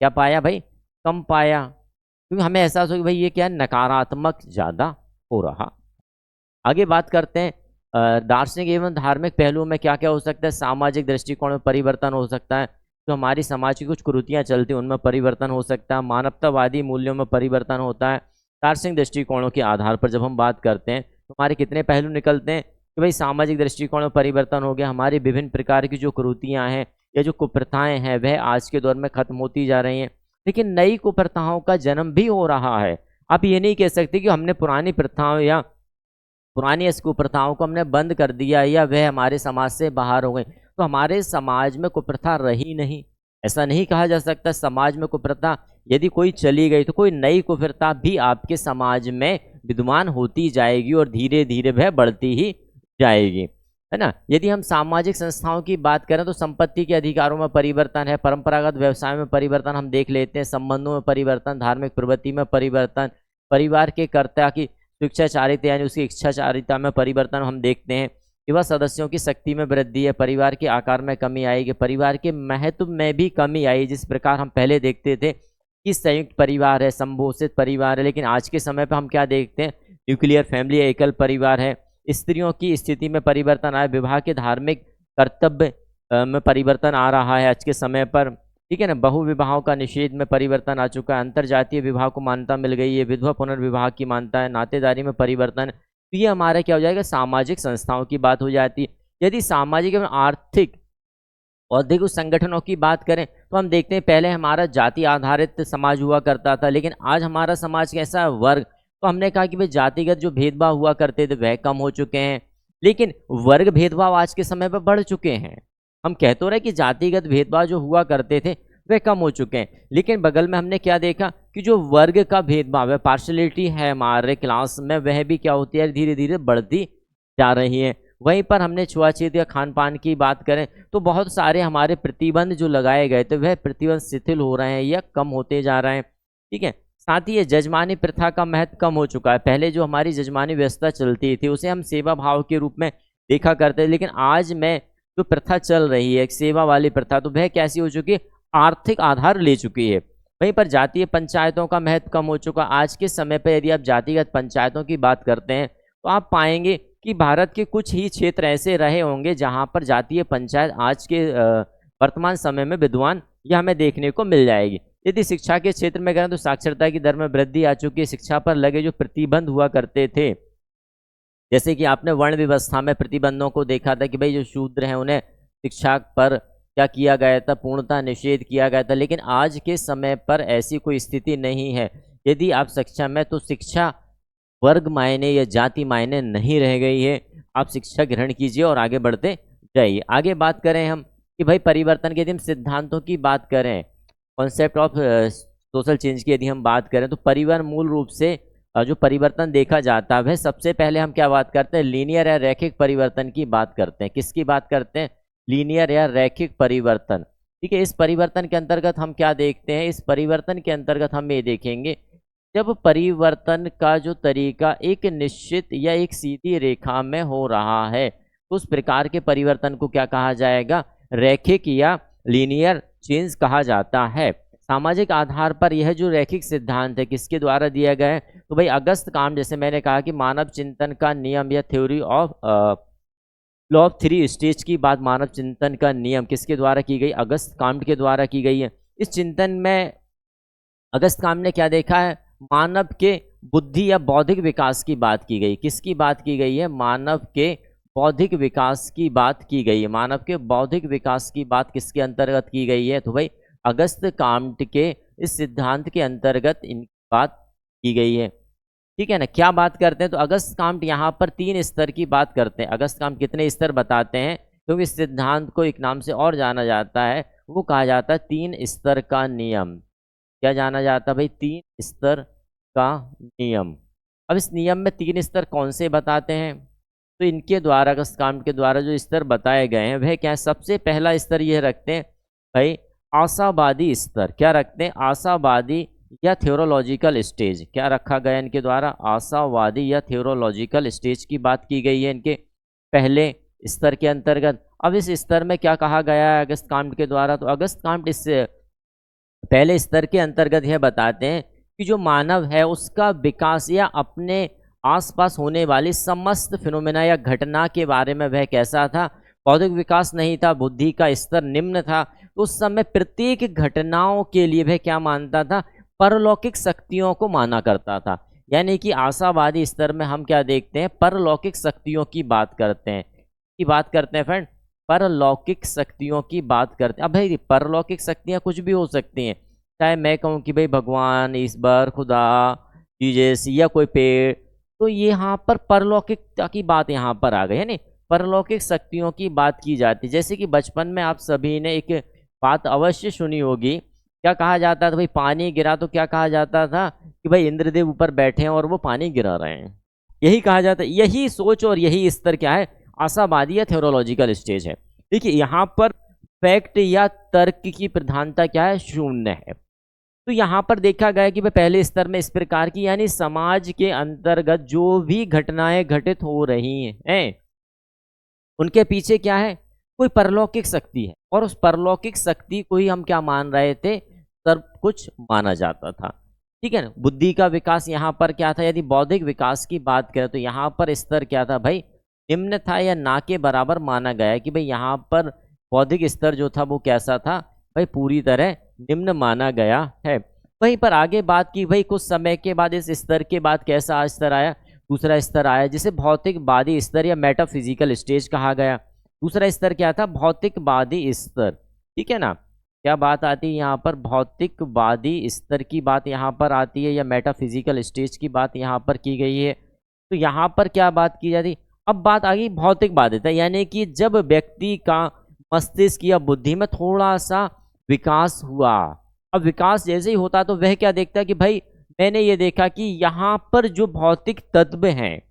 क्या पाया भाई, कम पाया, क्योंकि हमें एहसास हो कि भाई ये क्या है, नकारात्मक ज़्यादा हो रहा। आगे बात करते हैं दार्शनिक एवं धार्मिक पहलुओं में क्या क्या हो सकता है। सामाजिक दृष्टिकोण में परिवर्तन हो सकता है, जो हमारी समाज की कुछ कुरीतियाँ चलती हैं उनमें परिवर्तन हो सकता है। मानवतावादी मूल्यों में परिवर्तन होता है। दार्शनिक दृष्टिकोणों के आधार पर जब हम बात करते हैं तो हमारे कितने पहलू निकलते हैं कि भाई सामाजिक दृष्टिकोण में परिवर्तन हो गया, हमारी विभिन्न प्रकार की जो कुरीतियाँ हैं या जो कुप्रथाएँ हैं वह आज के दौर में खत्म होती जा रही हैं, लेकिन नई कुप्रथाओं का जन्म भी हो रहा है। आप ये नहीं कह सकते कि हमने पुरानी प्रथाओं या पुरानी इस कुप्रथाओं को हमने बंद कर दिया या वह हमारे समाज से बाहर हो गई, तो हमारे समाज में कुप्रथा रही नहीं, ऐसा नहीं कहा जा सकता। समाज में कुप्रथा यदि कोई चली गई तो कोई नई कुप्रथा भी आपके समाज में विद्यमान होती जाएगी और धीरे धीरे वह बढ़ती ही जाएगी, है ना। यदि हम सामाजिक संस्थाओं की बात करें तो संपत्ति के अधिकारों में परिवर्तन है, परंपरागत व्यवसाय में परिवर्तन हम देख लेते हैं, संबंधों में परिवर्तन, धार्मिक प्रवृत्ति में परिवर्तन, परिवार के कर्ता की स्वेच्छाचारिता यानी उसकी इच्छाचारिता में परिवर्तन हम देखते हैं। युवा सदस्यों की शक्ति में वृद्धि है, परिवार के आकार में कमी आएगी, परिवार के महत्व में भी कमी आई। जिस प्रकार हम पहले देखते थे कि संयुक्त परिवार है, संपोषित परिवार है, लेकिन आज के समय पर हम क्या देखते हैं, न्यूक्लियर फैमिली है, एकल परिवार है। स्त्रियों की स्थिति में परिवर्तन आया, विवाह के धार्मिक कर्तव्य में परिवर्तन आ रहा है आज के समय पर, ठीक है ना। बहु विवाहों का निषेध में परिवर्तन आ चुका है, अंतरजातीय विवाह को मान्यता मिल गई है, विधवा पुनर्विवाह की मान्यता है, नातेदारी में परिवर्तन। तो ये हमारा क्या हो जाएगा, सामाजिक संस्थाओं की बात हो जाती है। यदि सामाजिक एवं आर्थिक औद्योगिक संगठनों की बात करें तो हम देखते हैं पहले हमारा जाति आधारित समाज हुआ करता था, लेकिन आज हमारा समाज कैसा है, वर्ग। तो हमने कहा कि भाई जातिगत जो भेदभाव हुआ करते थे वह कम हो चुके हैं, लेकिन वर्ग भेदभाव आज के समय पर बढ़ चुके हैं। हम कह तो रहे कि जातिगत भेदभाव जो हुआ करते थे वे कम हो चुके हैं, लेकिन बगल में हमने क्या देखा कि जो वर्ग का भेदभाव है, पार्शलिटी है हमारे क्लास में, वह भी क्या होती है, धीरे धीरे बढ़ती जा रही है। वहीं पर हमने छुआछूत या खान पान की बात करें तो बहुत सारे हमारे प्रतिबंध जो लगाए गए थे वह प्रतिबंध शिथिल हो रहे हैं या कम होते जा रहे हैं, ठीक है। साथ ही ये जजमानी प्रथा का महत्व कम हो चुका है। पहले जो हमारी जजमानी व्यवस्था चलती थी उसे हम सेवा भाव के रूप में देखा करते थे, लेकिन आज में जो प्रथा चल रही है एक सेवा वाली प्रथा, तो वह कैसी हो चुकी है, आर्थिक आधार ले चुकी है। वहीं पर जातीय पंचायतों का महत्व कम हो चुका। आज के समय पर यदि आप जातिगत पंचायतों की बात करते हैं तो आप पाएंगे कि भारत के कुछ ही क्षेत्र ऐसे रहे होंगे जहां पर जातीय पंचायत आज के वर्तमान समय में विद्वान यह हमें देखने को मिल जाएगी। यदि शिक्षा के क्षेत्र में करें तो साक्षरता की दर में वृद्धि आ चुकी है। शिक्षा पर लगे जो प्रतिबंध हुआ करते थे, जैसे कि आपने वर्ण व्यवस्था में प्रतिबंधों को देखा था कि भाई जो शूद्र हैं उन्हें शिक्षा पर क्या किया गया था, पूर्णतः निषेध किया गया था, लेकिन आज के समय पर ऐसी कोई स्थिति नहीं है। यदि आप सक्षम में, तो शिक्षा वर्ग मायने या जाति मायने नहीं रह गई है। आप शिक्षा ग्रहण कीजिए और आगे बढ़ते जाइए। आगे बात करें हम कि भाई परिवर्तन के यदि हम सिद्धांतों की बात करें, कॉन्सेप्ट ऑफ सोशल चेंज की यदि हम बात करें, तो परिवर्तन मूल रूप से जो परिवर्तन देखा जाता है सबसे पहले हम क्या बात करते हैं, लीनियर या रैखिक परिवर्तन की बात करते हैं। किसकी बात करते हैं, लीनियर या रैखिक परिवर्तन, ठीक है। इस परिवर्तन के अंतर्गत हम क्या देखते हैं, इस परिवर्तन के अंतर्गत हम ये देखेंगे जब परिवर्तन का जो तरीका एक निश्चित या एक सीधी रेखा में हो रहा है, तो उस प्रकार के परिवर्तन को क्या कहा जाएगा, रैखिक या लीनियर चेंज कहा जाता है। सामाजिक आधार पर यह जो रैखिक सिद्धांत है किसके द्वारा दिया गया है, तो भाई अगस्त काम्ट, जैसे मैंने कहा कि मानव चिंतन का नियम या theory of law of three stage की बात, मानव चिंतन का नियम किसके द्वारा की गई, अगस्त काम्ट के द्वारा की गई है। इस चिंतन में अगस्त काम्ट ने क्या देखा है, मानव के बुद्धि या बौद्धिक विकास की बात की गई। किसकी बात की गई है, मानव के बौद्धिक विकास की बात की गई है। मानव के बौद्धिक विकास की बात किसके अंतर्गत की गई है, तो भाई अगस्त काम्ट के इस सिद्धांत के अंतर्गत इनकी बात की गई है, ठीक है ना। क्या बात करते हैं, तो अगस्त काम्ट यहाँ पर 3 स्तर की बात करते हैं। अगस्त काम्ट कितने स्तर बताते हैं, क्योंकि इस सिद्धांत को एक नाम से और जाना जाता है, वो कहा जाता है 3 स्तर का नियम। क्या जाना जाता है भाई, 3 स्तर का नियम। अब इस नियम में 3 स्तर कौन से बताते हैं, तो इनके द्वारा अगस्त काम्ट के द्वारा जो स्तर बताए गए हैं वह क्या है, सबसे पहला स्तर यह रखते हैं भाई आशावादी स्तर। क्या रखते हैं, आशावादी या थ्योरोलॉजिकल स्टेज। क्या रखा गया इनके द्वारा, आशावादी या थ्योरोलॉजिकल स्टेज की बात की गई है इनके पहले स्तर के अंतर्गत। अब इस स्तर में क्या कहा गया है अगस्त काम्ट के द्वारा, तो अगस्त काम्ट इस पहले स्तर के अंतर्गत यह बताते हैं कि जो मानव है उसका विकास या अपने आसपास होने वाली समस्त फिनोमेना या घटना के बारे में वह कैसा था, बौद्धिक विकास नहीं था, बुद्धि का स्तर निम्न था। तो उस समय प्रत्येक घटनाओं के लिए वह क्या मानता था, परलौकिक शक्तियों को माना करता था। यानी कि आशावादी स्तर में हम क्या देखते हैं, परलौकिक शक्तियों की बात करते हैं फ्रेंड, परलौकिक शक्तियों की बात करते हैं। अब भाई परलौकिक शक्तियाँ कुछ भी हो सकती हैं, चाहे मैं कहूँ कि भाई भगवान, ईश्वर, खुदा, जीसस या कोई पेड़, तो ये यहाँ पर परलौकिकता की बात यहाँ पर आ गई है। नहीं, परलौकिक शक्तियों की बात की जाती है। जैसे कि बचपन में आप सभी ने एक बात अवश्य सुनी होगी, क्या कहा जाता था भाई, पानी गिरा तो क्या कहा जाता था कि भाई इंद्रदेव ऊपर बैठे हैं और वो पानी गिरा रहे हैं, यही कहा जाता है। यही सोच और यही स्तर क्या है, आशावादी या थ्योरोलॉजिकल स्टेज है। देखिए यहाँ पर फैक्ट या तर्क की प्रधानता क्या है, शून्य है। तो यहाँ पर देखा गया कि भाई पहले स्तर में इस प्रकार की, यानी समाज के अंतर्गत जो भी घटनाएं घटित हो रही हैं उनके पीछे क्या है, कोई परलौकिक शक्ति है, और उस परलौकिक शक्ति को ही हम क्या मान रहे थे, सब कुछ माना जाता था। ठीक है ना। बुद्धि का विकास यहाँ पर क्या था, यदि बौद्धिक विकास की बात करें तो यहाँ पर स्तर क्या था भाई, निम्न था या ना के बराबर माना गया है कि भाई यहाँ पर बौद्धिक स्तर जो था वो कैसा था भाई, पूरी तरह निम्न माना गया है। वहीं पर आगे बात की भाई, कुछ समय के बाद इस स्तर के बाद कैसा स्तर आया, दूसरा स्तर आया जिसे भौतिकवादी स्तर या मेटाफिजिकल स्टेज कहा गया। दूसरा स्तर क्या था, भौतिकवादी स्तर। ठीक है ना। क्या बात आती है यहाँ पर, भौतिकवादी स्तर की बात यहाँ पर आती है, या मेटाफिजिकल स्टेज की बात यहाँ पर की गई है। तो यहाँ पर क्या बात की जाती, अब बात आ गई भौतिकवादिता, यानी कि जब व्यक्ति का मस्तिष्क या बुद्धि में थोड़ा सा विकास हुआ। अब विकास जैसे ही होता तो वह क्या देखता है कि भाई मैंने ये देखा कि यहाँ पर जो भौतिक तत्व हैं,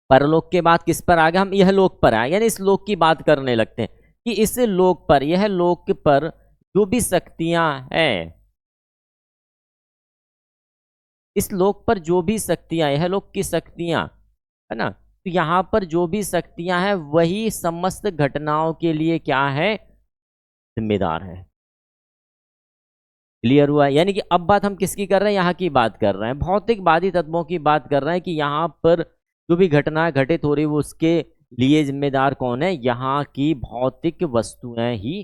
परलोक के बाद किस पर आ गए हम, यह लोक पर आए, यानी इस लोक की बात करने लगते हैं कि इस लोक पर, यह लोक पर जो भी शक्तियां हैं, इस लोक पर जो भी शक्तियां, यह लोक की शक्तियां है ना, तो यहां पर जो भी शक्तियां हैं वही समस्त घटनाओं के लिए क्या है, जिम्मेदार है। क्लियर हुआ। यानी कि अब बात हम किसकी कर रहे हैं, यहाँ की बात कर रहे हैं, भौतिकवादी तत्वों की बात कर रहे हैं कि यहाँ पर जो भी घटना घटित हो रही है वो उसके लिए जिम्मेदार कौन है, यहाँ की भौतिक वस्तुएं ही।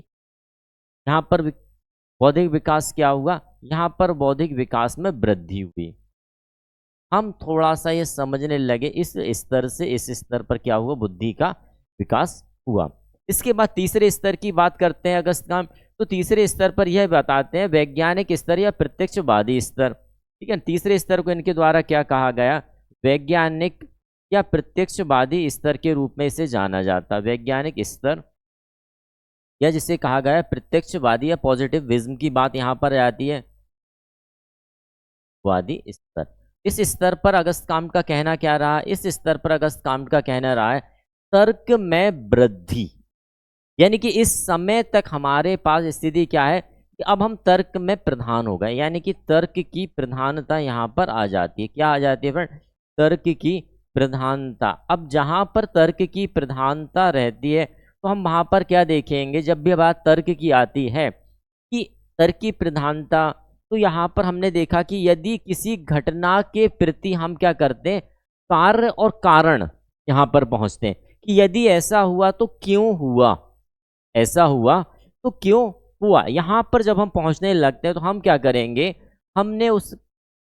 यहाँ पर बौद्धिक विकास क्या हुआ, यहाँ पर बौद्धिक विकास में वृद्धि हुई। हम थोड़ा सा ये समझने लगे इस स्तर से इस स्तर पर क्या हुआ, बुद्धि का विकास हुआ। इसके बाद तीसरे स्तर की बात करते हैं अगस्त का, तो तीसरे स्तर पर यह बताते हैं वैज्ञानिक स्तर या प्रत्यक्षवादी स्तर। ठीक है। तीसरे स्तर को इनके द्वारा क्या कहा गया, वैज्ञानिक या प्रत्यक्षवादी स्तर के रूप में इसे जाना जाता है। वैज्ञानिक स्तर या जिसे कहा गया प्रत्यक्षवादी या पॉजिटिविज्म की बात यहाँ पर आती है, वादी स्तर। इस स्तर पर अगस्त काम्ट का कहना क्या रहा, इस स्तर पर अगस्त काम्ट का कहना रहा है तर्क में वृद्धि, यानी कि इस समय तक हमारे पास स्थिति क्या है कि अब हम तर्क में प्रधान हो गए, यानी कि तर्क की प्रधानता यहाँ पर आ जाती है। क्या आ जाती है फ्रेंड, तर्क की प्रधानता। अब जहाँ पर तर्क की प्रधानता रहती है तो हम वहाँ पर क्या देखेंगे, जब भी बात तर्क की आती है कि तर्क की प्रधानता, तो यहाँ पर हमने देखा कि यदि किसी घटना के प्रति हम क्या करते हैं, कार्य और कारण यहाँ पर पहुँचते हैं कि यदि ऐसा हुआ तो क्यों हुआ, ऐसा हुआ तो क्यों हुआ। यहाँ पर जब हम पहुँचने लगते हैं तो हम क्या करेंगे, हमने उस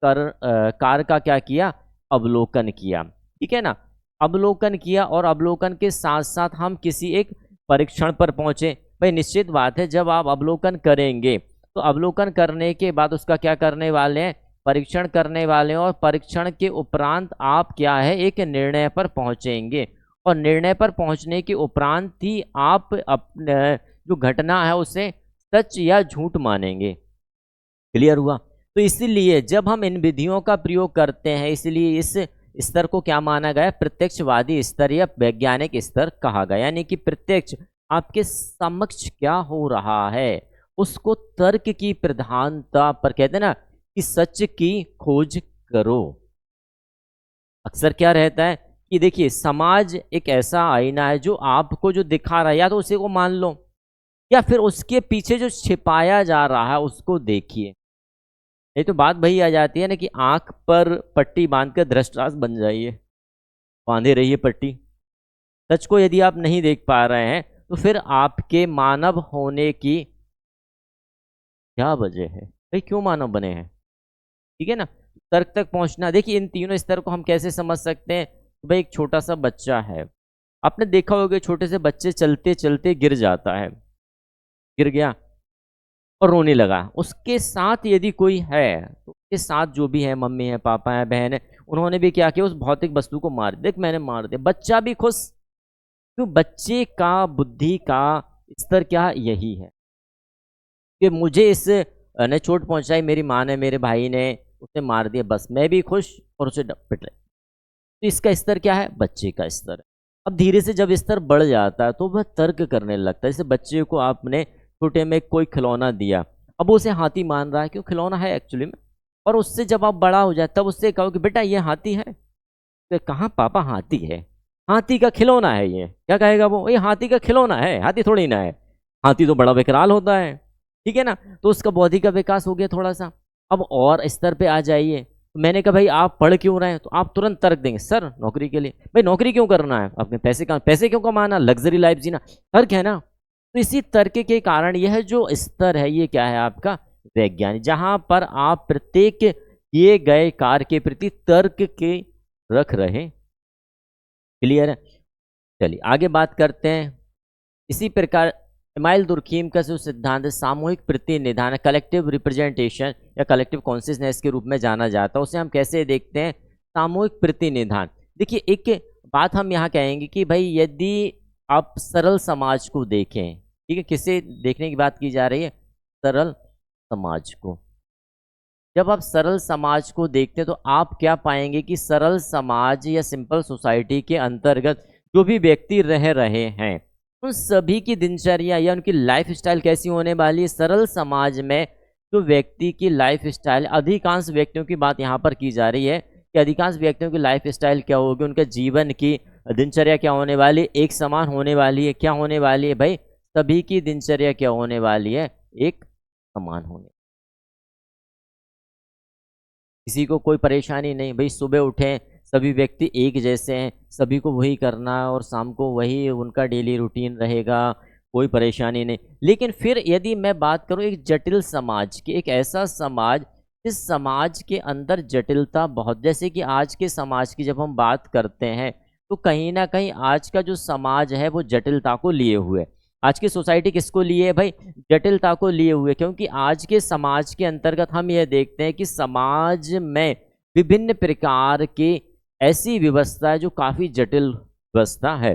कार्य का क्या किया, अवलोकन किया। ठीक है ना। अवलोकन किया और अवलोकन के साथ साथ हम किसी एक परीक्षण पर पहुंचे। भाई निश्चित बात है, जब आप अवलोकन करेंगे तो अवलोकन करने के बाद उसका क्या करने वाले हैं, परीक्षण करने वाले हैं, और परीक्षण के उपरांत आप क्या है, एक निर्णय पर पहुंचेंगे, और निर्णय पर पहुंचने के उपरांत ही आप अपने जो घटना है उसे सच या झूठ मानेंगे। क्लियर हुआ। तो इसीलिए जब हम इन विधियों का प्रयोग करते हैं, इसलिए इस स्तर को क्या माना गया, प्रत्यक्षवादी स्तर या वैज्ञानिक स्तर कहा गया। यानी कि प्रत्यक्ष आपके समक्ष क्या हो रहा है उसको तर्क की प्रधानता पर, कहते हैं ना कि सच की खोज करो। अक्सर क्या रहता है कि देखिए समाज एक ऐसा आईना है जो आपको जो दिखा रहा है, या तो उसी को मान लो या फिर उसके पीछे जो छिपाया जा रहा है उसको देखिए। ये तो बात वही आ जाती है ना कि आंख पर पट्टी बांधकर दृष्टांत बन जाइए, बांधे रहिए पट्टी। सच को यदि आप नहीं देख पा रहे हैं तो फिर आपके मानव होने की क्या वजह है, भाई क्यों मानव बने हैं। ठीक है ना। तर्क तक पहुंचना, देखिए इन तीनों स्तर को हम कैसे समझ सकते हैं। तो भाई एक छोटा सा बच्चा है, आपने देखा होगा छोटे से बच्चे चलते चलते गिर जाता है, गिर गया और रोने लगा, उसके साथ यदि कोई है तो उसके साथ जो भी है, मम्मी है, पापा है, बहन है, उन्होंने भी क्या किया, उस भौतिक वस्तु को मार, देख मैंने मार दिया, बच्चा भी खुश। क्यों, बच्चे का बुद्धि का स्तर क्या यही है कि मुझे इस ने चोट पहुंचाई, मेरी माँ ने, मेरे भाई ने, उसे मार दिया, बस मैं भी खुश और उसे पिट रहे। तो इसका स्तर क्या है, बच्चे का स्तर है। अब धीरे से जब स्तर बढ़ जाता है तो वह तर्क करने लगता है। जैसे बच्चे को आपने छोटे में कोई खिलौना दिया, अब वो उसे हाथी मान रहा है, क्यों, खिलौना है एक्चुअली में। और उससे जब आप बड़ा हो जाए तब उससे कहो कि बेटा ये हाथी है, तो कहाँ पापा हाथी है, हाथी का खिलौना है ये, क्या कहेगा वो, ये हाथी का खिलौना है, हाथी थोड़ी ना है, हाथी तो बड़ा विकराल होता है। ठीक है ना। तो उसका बौद्धिक का विकास हो गया थोड़ा सा। अब और स्तर पे आ जाइए, तो मैंने कहा भाई आप पढ़ क्यों रहे हैं, तो आप तुरंत तर्क देंगे, सर नौकरी के लिए। भाई नौकरी क्यों करना है, अपने पैसे का पैसे क्यों कमाना, लग्जरी लाइफ जीना, तर्क है ना। तो इसी तर्क के कारण यह जो स्तर है ये क्या है आपका, वैज्ञानिक, जहां पर आप प्रत्येक किए गए कार्य के प्रति तर्क के रख रहे। क्लियर है। चलिए आगे बात करते हैं। इसी प्रकार इमाइल दुर्खीम का जो सिद्धांत है, सामूहिक प्रतिनिधान, कलेक्टिव रिप्रेजेंटेशन या कलेक्टिव कॉन्शियसनेस के रूप में जाना जाता है, उसे हम कैसे देखते हैं, सामूहिक प्रतिनिधान। देखिए एक बात हम यहाँ कहेंगे कि भाई यदि आप सरल समाज को देखें, ठीक है, किसे देखने की बात की जा रही है, सरल समाज को। जब आप सरल समाज को देखते हैं तो आप क्या पाएंगे कि सरल समाज या सिंपल सोसाइटी के अंतर्गत जो भी व्यक्ति रह रहे हैं उन सभी की दिनचर्या या उनकी लाइफ स्टाइल कैसी होने वाली है। सरल समाज में जो व्यक्ति की लाइफ स्टाइल, अधिकांश व्यक्तियों की बात यहाँ पर की जा रही है कि अधिकांश व्यक्तियों की लाइफ स्टाइल क्या होगी, उनके जीवन की दिनचर्या क्या होने वाली है, एक समान होने वाली है। क्या होने वाली है भाई, सभी की दिनचर्या क्या होने वाली है, एक समान होने, किसी को कोई परेशानी नहीं। भाई सुबह उठे सभी व्यक्ति एक जैसे हैं, सभी को वही करना है और शाम को वही उनका डेली रूटीन रहेगा, कोई परेशानी नहीं। लेकिन फिर यदि मैं बात करूं एक जटिल समाज की, एक ऐसा समाज जिस समाज के अंदर जटिलता बहुत, जैसे कि आज के समाज की जब हम बात करते हैं तो कहीं ना कहीं आज का जो समाज है वो जटिलता को लिए हुए, आज की सोसाइटी किसको लिए है भाई, जटिलता को लिए हुए। क्योंकि आज के समाज के अंतर्गत हम यह देखते हैं कि समाज में विभिन्न प्रकार की ऐसी व्यवस्था है जो काफ़ी जटिल व्यवस्था है।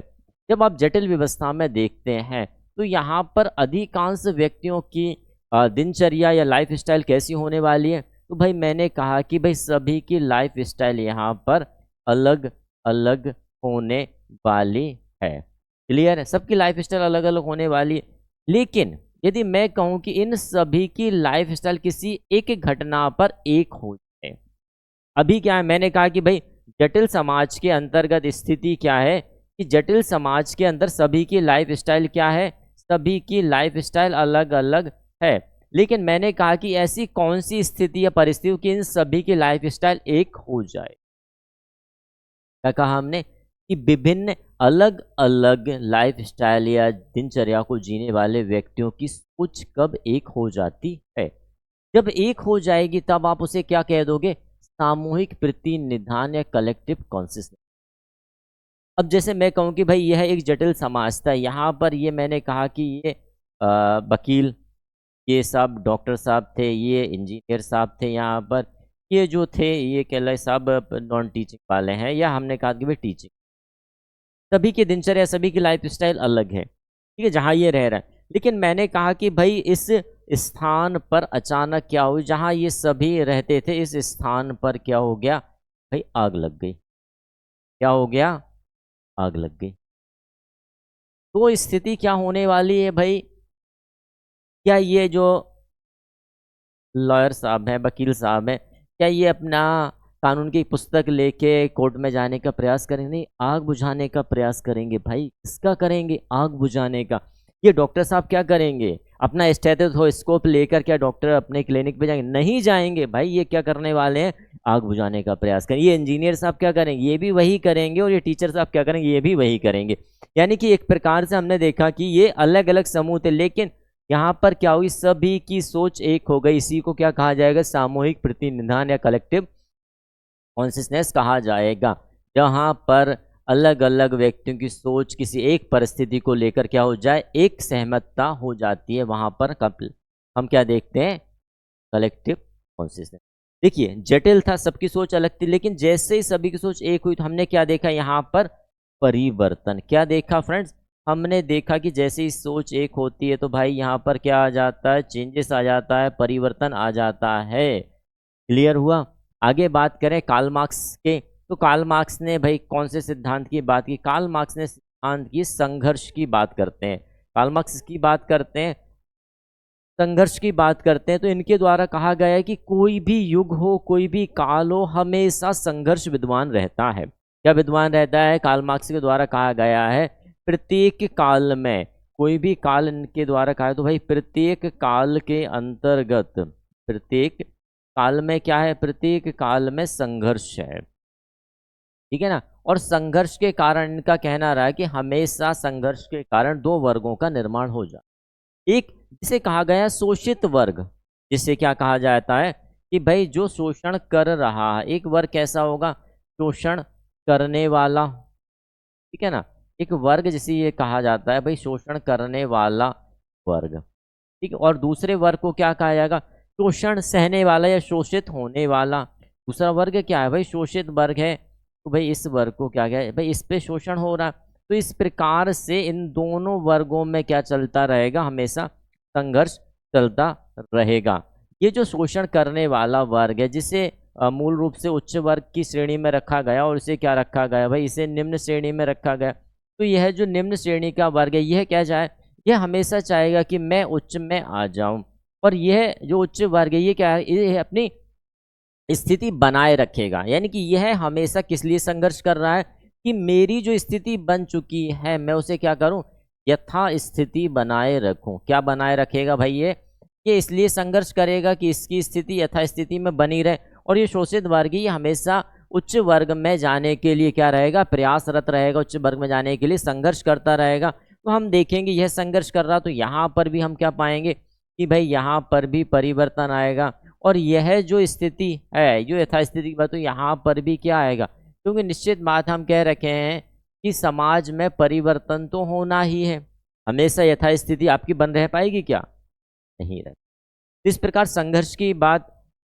जब आप जटिल व्यवस्था में देखते हैं तो यहाँ पर अधिकांश व्यक्तियों की दिनचर्या या लाइफ स्टाइल कैसी होने वाली है, तो भाई मैंने कहा कि भाई सभी की लाइफ स्टाइल यहाँ पर अलग अलग होने वाली है। क्लियर है, सबकी लाइफ स्टाइल अलग अलग होने वाली है। लेकिन यदि मैं कहूं कि इन सभी की लाइफ स्टाइल किसी एक घटना पर एक हो जाए, अभी क्या है, मैंने कहा कि भाई जटिल समाज के अंतर्गत स्थिति क्या है कि जटिल समाज के अंदर सभी की लाइफ स्टाइल क्या है, सभी की लाइफ स्टाइल अलग अलग है। लेकिन मैंने कहा कि ऐसी कौन सी स्थिति या परिस्थिति कि इन सभी की लाइफ स्टाइल एक हो जाए। क्या कहा हमने कि विभिन्न अलग अलग लाइफ स्टाइल या दिनचर्या को जीने वाले व्यक्तियों की सोच कब एक हो जाती है, जब एक हो जाएगी तब आप उसे क्या कह दोगे, सामूहिक प्रतिनिधान या कलेक्टिव कॉन्शियसनेस। अब जैसे मैं कहूँ कि भाई यह एक जटिल समाज था, यहाँ पर ये मैंने कहा कि ये वकील, ये सब डॉक्टर साहब थे, ये इंजीनियर साहब थे, यहाँ पर ये जो थे ये कह रहे सब नॉन टीचिंग वाले हैं, या हमने कहा कि भाई टीचिंग, सभी की दिनचर्या सभी की लाइफ स्टाइल अलग है, ठीक है, जहाँ ये रह रहा है। लेकिन मैंने कहा कि भाई इस स्थान पर अचानक क्या हुई, जहाँ ये सभी रहते थे इस स्थान पर क्या हो गया भाई, आग लग गई। क्या हो गया, आग लग गई। तो स्थिति क्या होने वाली है भाई, क्या ये जो लॉयर साहब हैं, वकील साहब हैं, क्या ये अपना कानून की पुस्तक लेके कोर्ट में जाने का प्रयास करेंगे, नहीं, आग बुझाने का प्रयास करेंगे। भाई किसका करेंगे, आग बुझाने का। ये डॉक्टर साहब क्या करेंगे, अपना स्टेथोस्कोप लेकर क्या डॉक्टर अपने क्लिनिक पे जाएंगे, नहीं जाएंगे भाई, ये क्या करने वाले हैं, आग बुझाने का प्रयास करेंगे। ये इंजीनियर साहब क्या करेंगे, ये भी वही करेंगे, और ये टीचर साहब क्या करेंगे, ये भी वही करेंगे। यानी कि एक प्रकार से हमने देखा कि ये अलग अलग समूह थे, लेकिन यहाँ पर क्या हुई, सभी की सोच एक हो गई। इसी को क्या कहा जाएगा, सामूहिक प्रतिनिधान या कलेक्टिव कॉन्शियसनेस कहा जाएगा। जहाँ पर अलग अलग व्यक्तियों की सोच किसी एक परिस्थिति को लेकर क्या हो जाए, एक सहमतता हो जाती है, वहाँ पर हम क्या देखते हैं, कलेक्टिव कॉन्शियसनेस। देखिए जटिल था, सबकी सोच अलग थी, लेकिन जैसे ही सभी की सोच एक हुई तो हमने क्या देखा, यहाँ पर परिवर्तन। क्या देखा फ्रेंड्स, हमने देखा कि जैसे ही सोच एक होती है तो भाई यहाँ पर क्या आ जाता है, चेंजेस आ जाता है, परिवर्तन आ जाता है। क्लियर हुआ। आगे बात करें कार्ल मार्क्स के, तो कार्ल मार्क्स ने भाई कौन से सिद्धांत की बात की, कार्ल मार्क्स ने सिद्धांत की संघर्ष की बात करते हैं। कार्ल मार्क्स की बात करते हैं संघर्ष की बात करते हैं तो इनके द्वारा कहा गया है कि कोई भी युग हो, कोई भी काल हो, हमेशा संघर्ष विद्यमान रहता है। क्या विद्यमान रहता है? कार्ल मार्क्स के द्वारा कहा गया है प्रत्येक काल में, कोई भी काल इनके द्वारा कहा है तो भाई प्रत्येक काल के अंतर्गत, प्रत्येक काल में क्या है? प्रत्येक काल में संघर्ष है, ठीक है ना। और संघर्ष के कारण इनका कहना रहा है कि हमेशा संघर्ष के कारण दो वर्गों का निर्माण हो जाए। एक जिसे कहा गया है शोषित वर्ग, जिसे क्या कहा जाता है कि भाई जो शोषण कर रहा है, एक वर्ग कैसा होगा? शोषण करने वाला, ठीक है ना। एक वर्ग जिसे ये कहा जाता है भाई शोषण करने वाला वर्ग, ठीक है। और दूसरे वर्ग को क्या कहा जाएगा? शोषण सहने वाला या शोषित होने वाला। दूसरा वर्ग क्या है भाई? शोषित वर्ग है, तो भाई इस वर्ग को क्या है भाई? इस पे शोषण हो रहा है। तो इस प्रकार से इन दोनों वर्गों में क्या चलता रहेगा? हमेशा संघर्ष चलता रहेगा। ये जो शोषण करने वाला वर्ग है, जिसे मूल रूप से उच्च वर्ग की श्रेणी में रखा गया और इसे क्या रखा गया भाई? इसे निम्न श्रेणी में रखा गया। तो यह जो निम्न श्रेणी का वर्ग है, यह क्या चाहे? यह हमेशा चाहेगा कि मैं उच्च में आ जाऊं। और यह जो उच्च वर्ग है, ये क्या है? ये अपनी स्थिति बनाए रखेगा। यानी कि यह हमेशा किस लिए संघर्ष कर रहा है? कि मेरी जो स्थिति बन चुकी है मैं उसे क्या करूं? यथा स्थिति बनाए रखूं। क्या बनाए रखेगा भाई? ये इसलिए संघर्ष करेगा कि इसकी स्थिति यथा स्थिति में बनी रहे। और ये शोषित वर्ग ये हमेशा उच्च वर्ग में जाने के लिए क्या रहेगा? प्रयासरत रहेगा, उच्च वर्ग में जाने के लिए संघर्ष करता रहेगा। तो हम देखेंगे यह संघर्ष कर रहा, तो यहाँ पर भी हम क्या पाएंगे कि भाई यहाँ पर भी परिवर्तन आएगा। और यह जो स्थिति है, जो यथास्थिति की बात, तो यहाँ पर भी क्या आएगा? क्योंकि निश्चित बात हम कह रखे हैं कि समाज में परिवर्तन तो होना ही है। हमेशा यथास्थिति आपकी बन रह पाएगी क्या? नहीं रह। इस प्रकार संघर्ष की बात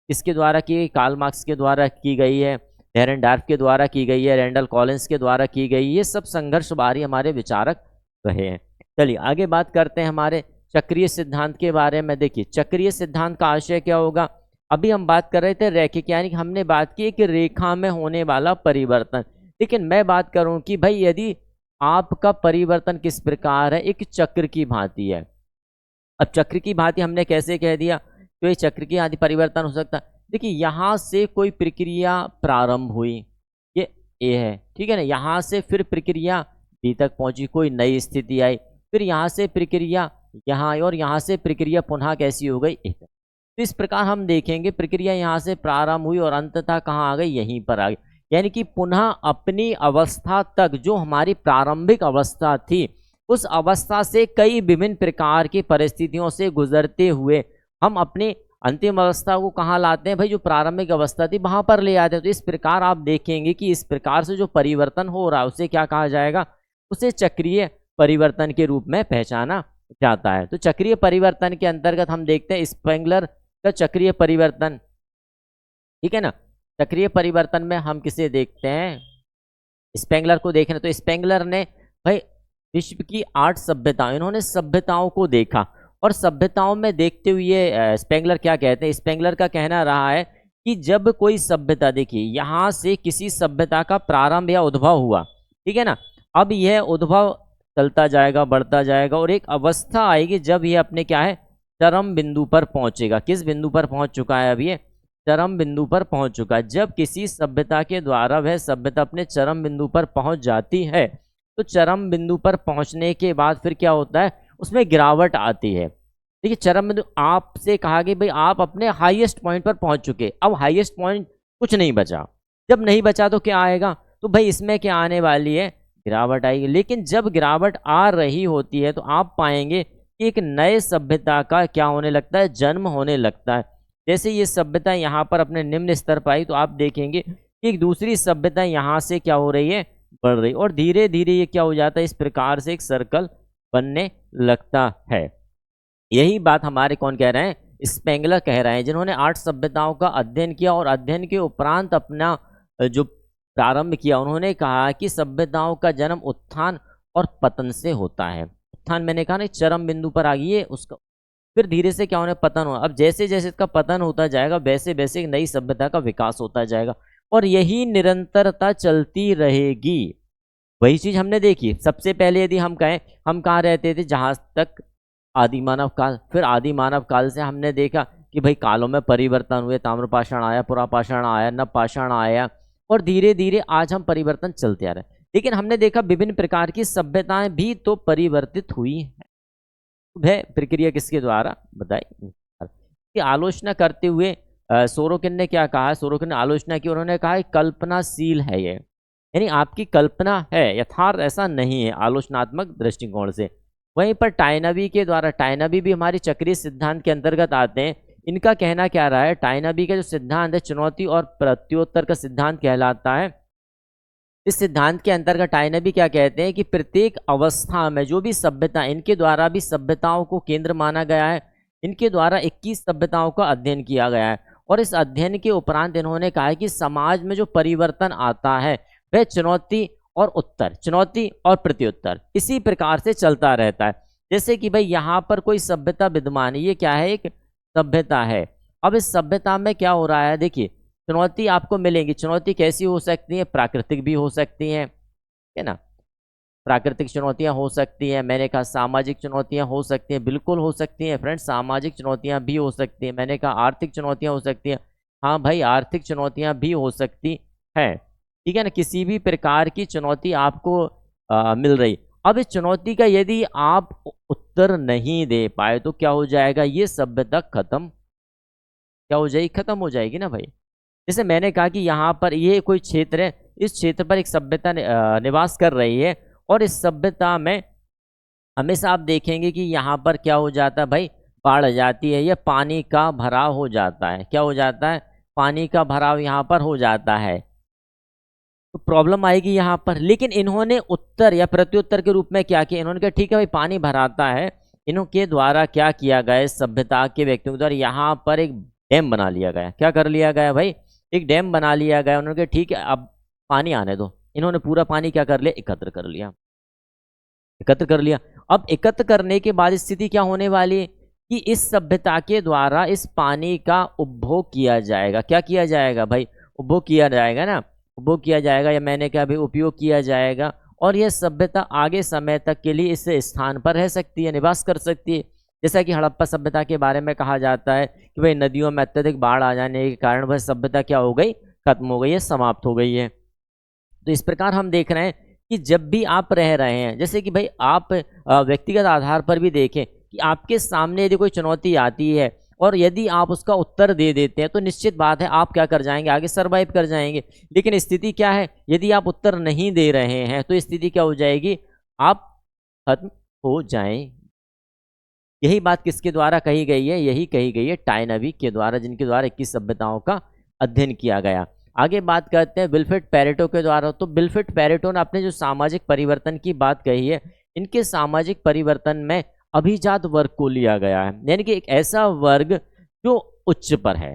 किसके द्वारा की गई? कार्ल मार्क्स के द्वारा की गई है, डेरेनडार्फ के द्वारा की गई है, रैंडल कॉलिंस के द्वारा की गई। ये सब संघर्षवादी हमारे विचारक रहे हैं। चलिए आगे बात करते हैं हमारे चक्रीय सिद्धांत के बारे में। देखिए चक्रीय सिद्धांत का आशय क्या होगा? अभी हम बात कर रहे थे रैखिक, यानी कि हमने बात की कि रेखा में होने वाला परिवर्तन। लेकिन मैं बात करूं कि भाई यदि आपका परिवर्तन किस प्रकार है? एक चक्र की भांति है। अब चक्र की भांति हमने कैसे कह दिया? तो ये चक्र की भांति परिवर्तन हो सकता है। देखिए यहाँ से कोई प्रक्रिया प्रारंभ हुई, ये ए है, ठीक है ना। यहाँ से फिर प्रक्रिया बी तक पहुंची, कोई नई स्थिति आई, फिर यहाँ से प्रक्रिया यहाँ आई और यहाँ से प्रक्रिया पुनः कैसी हो गई? ए तक। तो इस प्रकार हम देखेंगे प्रक्रिया यहाँ से प्रारंभ हुई और अंततः कहाँ आ गई? यहीं पर आ गई। यानी कि पुनः अपनी अवस्था तक, जो हमारी प्रारंभिक अवस्था थी, उस अवस्था से कई विभिन्न प्रकार की परिस्थितियों से गुजरते हुए हम अपनी अंतिम अवस्था को कहाँ लाते हैं भाई? जो प्रारंभिक अवस्था थी वहां पर ले आते हैं। तो इस प्रकार आप देखेंगे कि इस प्रकार से जो परिवर्तन हो रहा है उसे क्या कहा जाएगा? उसे चक्रीय परिवर्तन के रूप में पहचाना जाता है। तो चक्रीय परिवर्तन के अंतर्गत हम देखते हैं स्पेंगलर का चक्रीय परिवर्तन, ठीक है ना। चक्रीय परिवर्तन में हम किसे देखते हैं? स्पेंगलर को देख रहे हैं। तो स्पेंगलर ने भाई विश्व की 8 सभ्यताएं, इन्होंने सभ्यताओं को देखा और सभ्यताओं में देखते हुए स्पेंगलर क्या कहते हैं? स्पेंगलर का कहना रहा है कि जब कोई सभ्यता, देखिए यहाँ से किसी सभ्यता का प्रारंभ या उद्भव हुआ, ठीक है ना। अब यह उद्भव चलता जाएगा, बढ़ता जाएगा और एक अवस्था आएगी जब यह अपने क्या है? चरम बिंदु पर पहुंचेगा। किस बिंदु पर पहुंच चुका है? अब ये चरम बिंदु पर पहुंच चुका है। जब किसी सभ्यता के द्वारा वह सभ्यता अपने चरम बिंदु पर पहुंच जाती है, तो चरम बिंदु पर पहुंचने के बाद फिर क्या होता है? उसमें गिरावट आती है। देखिए चरम बिंदु, आपसे कहा कि भाई आप अपने हाईएस्ट पॉइंट पर पहुंच चुके, अब हाईएस्ट पॉइंट कुछ नहीं बचा। जब नहीं बचा तो क्या आएगा? तो भाई इसमें क्या आने वाली है? गिरावट आएगी। लेकिन जब गिरावट आ रही होती है तो आप पाएंगे कि एक नए सभ्यता का क्या होने लगता है? जन्म होने लगता है। जैसे ये सभ्यता यहाँ पर अपने निम्न स्तर पर आई तो आप देखेंगे कि एक दूसरी सभ्यता यहाँ से क्या हो रही है? बढ़ रही, और धीरे धीरे ये क्या हो जाता है? इस प्रकार से एक सर्कल बनने लगता है। यही बात हमारे कौन कह रहे हैं? स्पेंगलर कह रहे हैं, जिन्होंने 8 सभ्यताओं का अध्ययन किया और अध्ययन के उपरांत अपना जो प्रारंभ किया, उन्होंने कहा कि सभ्यताओं का जन्म उत्थान और पतन से होता है। उत्थान मैंने कहा ना, चरम बिंदु पर आ गई है उसका, फिर धीरे से क्या होने? पतन हो। अब जैसे जैसे इसका पतन होता जाएगा वैसे वैसे एक नई सभ्यता का विकास होता जाएगा और यही निरंतरता चलती रहेगी। वही चीज हमने देखी। सबसे पहले यदि हम कहें, हम कहाँ रहते थे? जहाज तक आदि मानव काल। फिर आदि मानव काल से हमने देखा कि भाई कालों में परिवर्तन हुए, ताम्रपाषाण आया, पुरापाषाण आया, नवपाषाण आया, और धीरे धीरे आज हम परिवर्तन चलते आ रहे हैं। लेकिन हमने देखा विभिन्न प्रकार की सभ्यताएं भी तो परिवर्तित हुई हैं। वह प्रक्रिया किसके द्वारा बताई, की आलोचना करते हुए सोरोकिन ने क्या कहा, सोरोकिन ने आलोचना की, उन्होंने कहा कल्पनाशील है ये, यानी आपकी कल्पना है, यथार्थ ऐसा नहीं है आलोचनात्मक दृष्टिकोण से। वहीं पर टायनबी के द्वारा, टायनबी भी हमारी चक्रीय सिद्धांत के अंतर्गत आते हैं। इनका कहना क्या रहा है, टायनबी का जो सिद्धांत है चुनौती और प्रत्युत्तर का सिद्धांत कहलाता है। इस सिद्धांत के अंतर्गत टायनबी क्या कहते हैं कि प्रत्येक अवस्था में जो भी सभ्यता, इनके द्वारा भी सभ्यताओं को केंद्र माना गया है, इनके द्वारा 21 सभ्यताओं का अध्ययन किया गया है, और इस अध्ययन के उपरांत इन्होंने कहा है कि समाज में जो परिवर्तन आता है वह चुनौती और उत्तर, चुनौती और प्रत्युत्तर इसी प्रकार से चलता रहता है। जैसे कि भाई यहाँ पर कोई सभ्यता विद्यमान है, ये क्या है, एक सभ्यता है। अब इस सभ्यता में क्या हो रहा है, देखिए चुनौती आपको मिलेंगी। चुनौती कैसी हो सकती है, प्राकृतिक भी हो सकती हैं, है ना, प्राकृतिक चुनौतियां हो सकती हैं। मैंने कहा सामाजिक चुनौतियां हो सकती हैं, बिल्कुल हो सकती हैं फ्रेंड्स, सामाजिक चुनौतियां भी हो सकती हैं। मैंने कहा आर्थिक चुनौतियां हो सकती हैं, हाँ भाई आर्थिक चुनौतियां भी हो सकती हैं, ठीक है ना। किसी भी प्रकार की चुनौती आपको मिल रही। अब इस चुनौती का यदि आप उत्तर नहीं दे पाए तो क्या हो जाएगा, ये सभ्यता खत्म, क्या हो जाएगी, खत्म हो जाएगी ना भाई। जैसे मैंने कहा कि यहाँ पर ये कोई क्षेत्र है, इस क्षेत्र पर एक सभ्यता निवास कर रही है, और इस सभ्यता में हमेशा आप देखेंगे कि यहाँ पर क्या हो जाता है भाई, बाढ़ आ जाती है, या पानी का भराव हो जाता है। क्या हो जाता है, पानी का भराव यहाँ पर हो जाता है, तो प्रॉब्लम आएगी यहाँ पर। लेकिन इन्होंने उत्तर या प्रत्युत्तर के रूप में क्या किया, इन्होंने कहा ठीक है भाई पानी भराता है, इनके द्वारा क्या किया गया, सभ्यता के व्यक्तियों के द्वारा यहाँ पर एक डैम बना लिया गया। क्या कर लिया गया भाई, एक डैम बना लिया गया। उन्होंने कहा ठीक है अब पानी आने दो, इन्होंने पूरा पानी क्या कर लिया, एकत्र कर लिया, एकत्र कर लिया। अब एकत्र करने के बाद स्थिति क्या होने वाली है कि इस सभ्यता के द्वारा इस पानी का उपभोग किया जाएगा। क्या किया जाएगा भाई, उपभोग किया जाएगा ना, उपभोग किया जाएगा, या मैंने क्या भाई उपयोग किया जाएगा, और यह सभ्यता आगे समय तक के लिए इस स्थान पर रह सकती है, निवास कर सकती है। जैसा कि हड़प्पा सभ्यता के बारे में कहा जाता है कि भाई नदियों में अत्यधिक बाढ़ आ जाने के कारण वह सभ्यता क्या हो गई, खत्म हो गई है, समाप्त हो गई है। तो इस प्रकार हम देख रहे हैं कि जब भी आप रह रहे हैं, जैसे कि भाई आप व्यक्तिगत आधार पर भी देखें कि आपके सामने यदि कोई चुनौती आती है और यदि आप उसका उत्तर दे देते हैं तो निश्चित बात है आप क्या कर जाएंगे, आगे सरवाइव कर जाएंगे। लेकिन स्थिति क्या है, यदि आप उत्तर नहीं दे रहे हैं तो स्थिति क्या हो जाएगी, आप खत्म हो जाएंगे। यही बात किसके द्वारा कही गई है, यही कही गई है टायनबी के द्वारा, जिनके द्वारा 21 सभ्यताओं का अध्ययन किया गया। आगे बात करते हैं विल्फ्रेड पेरेटो के द्वारा। तो विल्फ्रेड पेरेटो ने अपने जो सामाजिक परिवर्तन की बात कही है, इनके सामाजिक परिवर्तन में अभिजात वर्ग को लिया गया है, यानी कि एक ऐसा वर्ग जो उच्च पर है।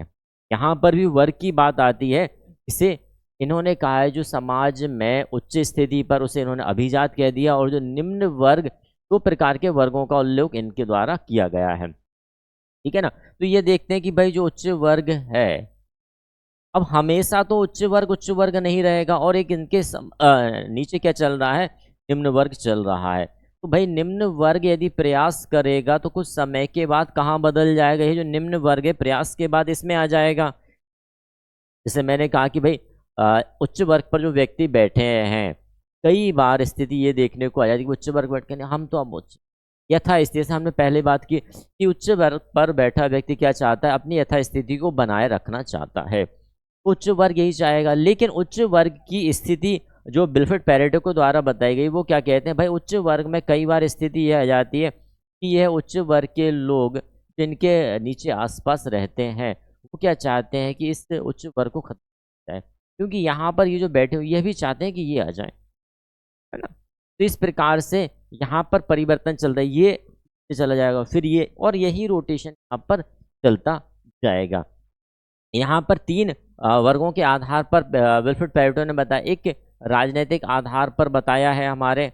यहाँ पर भी वर्ग की बात आती है, इसे इन्होंने कहा है जो समाज में उच्च स्थिति पर, उसे इन्होंने अभिजात कह दिया, और जो निम्न वर्ग, दो प्रकार के वर्गों का उल्लेख इनके द्वारा किया गया है, ठीक है ना। तो ये देखते हैं कि भाई जो उच्च वर्ग है, अब हमेशा तो उच्च वर्ग नहीं रहेगा, और एक इनके नीचे क्या चल रहा है, निम्न वर्ग चल रहा है। तो भाई निम्न वर्ग यदि प्रयास करेगा तो कुछ समय के बाद कहाँ बदल जाएगा, ये जो निम्न वर्ग है प्रयास के बाद इसमें आ जाएगा। जैसे मैंने कहा कि भाई उच्च वर्ग पर जो व्यक्ति बैठे हैं, कई बार स्थिति ये देखने को आ जाती है कि उच्च वर्ग बैठ के हम तो अब उच्च यथा स्थिति, से हमने पहले बात की कि उच्च वर्ग पर बैठा व्यक्ति क्या चाहता है, अपनी यथा स्थिति को बनाए रखना चाहता है, उच्च वर्ग यही चाहेगा। लेकिन उच्च वर्ग की स्थिति जो विल्फ्रेड पेरेटो के द्वारा बताई गई, वो क्या कहते हैं भाई, उच्च वर्ग में कई बार स्थिति यह आ जाती है कि यह उच्च वर्ग के लोग जिनके नीचे आसपास रहते हैं वो क्या चाहते हैं कि इस उच्च वर्ग को खत्म किया जाए, क्योंकि यहाँ पर ये जो बैठे हुए ये भी चाहते हैं कि ये आ जाए, है ना। तो इस प्रकार से यहाँ पर परिवर्तन चल रहा है, ये चला जाएगा फिर ये, और यही रोटेशन यहाँ पर चलता जाएगा। यहाँ पर तीन वर्गों के आधार पर विल्फ्रेड पेरेटो ने बताया, एक राजनीतिक आधार पर बताया है हमारे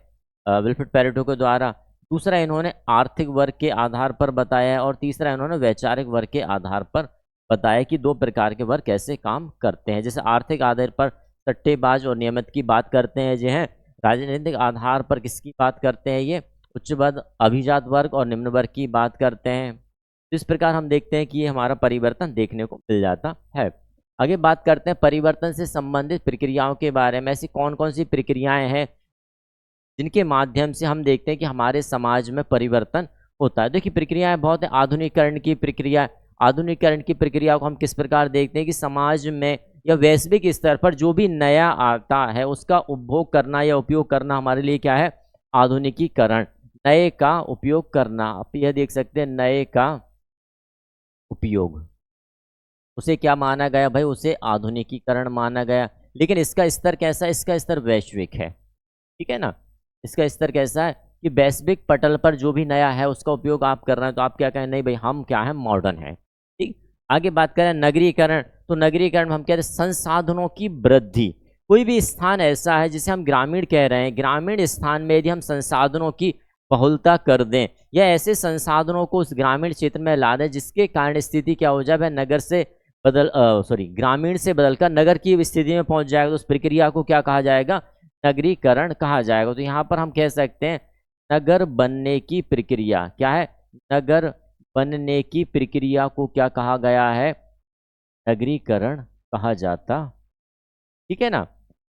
विल्फ्रेड पेरेटो के द्वारा, दूसरा इन्होंने आर्थिक वर्ग के आधार पर बताया है, और तीसरा इन्होंने वैचारिक वर्ग के आधार पर बताया कि दो प्रकार के वर्ग कैसे काम करते हैं। जैसे आर्थिक आधार पर सट्टेबाज और नियमित की बात करते हैं जो हैं, राजनीतिक आधार पर किसकी बात करते हैं, ये उच्च वर्ग, अभिजात वर्ग और निम्न वर्ग की बात करते हैं। तो इस प्रकार हम देखते हैं कि ये हमारा परिवर्तन देखने को मिल जाता है। आगे बात करते हैं परिवर्तन से संबंधित प्रक्रियाओं के बारे में। ऐसी कौन कौन सी प्रक्रियाएं हैं जिनके माध्यम से हम देखते हैं कि हमारे समाज में परिवर्तन होता है। देखिए प्रक्रियाएं बहुत है। आधुनिकीकरण की प्रक्रिया, आधुनिकीकरण की प्रक्रिया को हम किस प्रकार देखते हैं कि समाज में या वैश्विक स्तर पर जो भी नया आता है उसका उपभोग करना या उपयोग करना हमारे लिए क्या है, आधुनिकीकरण। नए का उपयोग करना, आप यह देख सकते हैं नए का उपयोग, उसे क्या माना गया भाई, उसे आधुनिकीकरण माना गया। लेकिन इसका स्तर कैसा है, इसका स्तर वैश्विक है, ठीक है ना। इसका स्तर कैसा है कि वैश्विक पटल पर जो भी नया है उसका उपयोग आप कर रहे हैं, तो आप क्या कहें, नहीं भाई हम क्या है, मॉडर्न है। ठीक। आगे बात करें नगरीकरण, तो नगरीकरण में हम कह रहे हैं संसाधनों की वृद्धि। कोई भी स्थान ऐसा है जिसे हम ग्रामीण कह रहे हैं, ग्रामीण स्थान में यदि हम संसाधनों की बहुलता कर दें या ऐसे संसाधनों को उस ग्रामीण क्षेत्र में ला दें जिसके कारण स्थिति क्या हो जाए, वह नगर से ग्रामीण से बदलकर नगर की स्थिति में पहुंच जाएगा, तो उस प्रक्रिया को क्या कहा जाएगा, नगरीकरण कहा जाएगा। तो यहाँ पर हम कह सकते हैं नगर बनने की प्रक्रिया क्या है, नगर बनने की प्रक्रिया को क्या कहा गया है, नगरीकरण कहा जाता, ठीक है ना।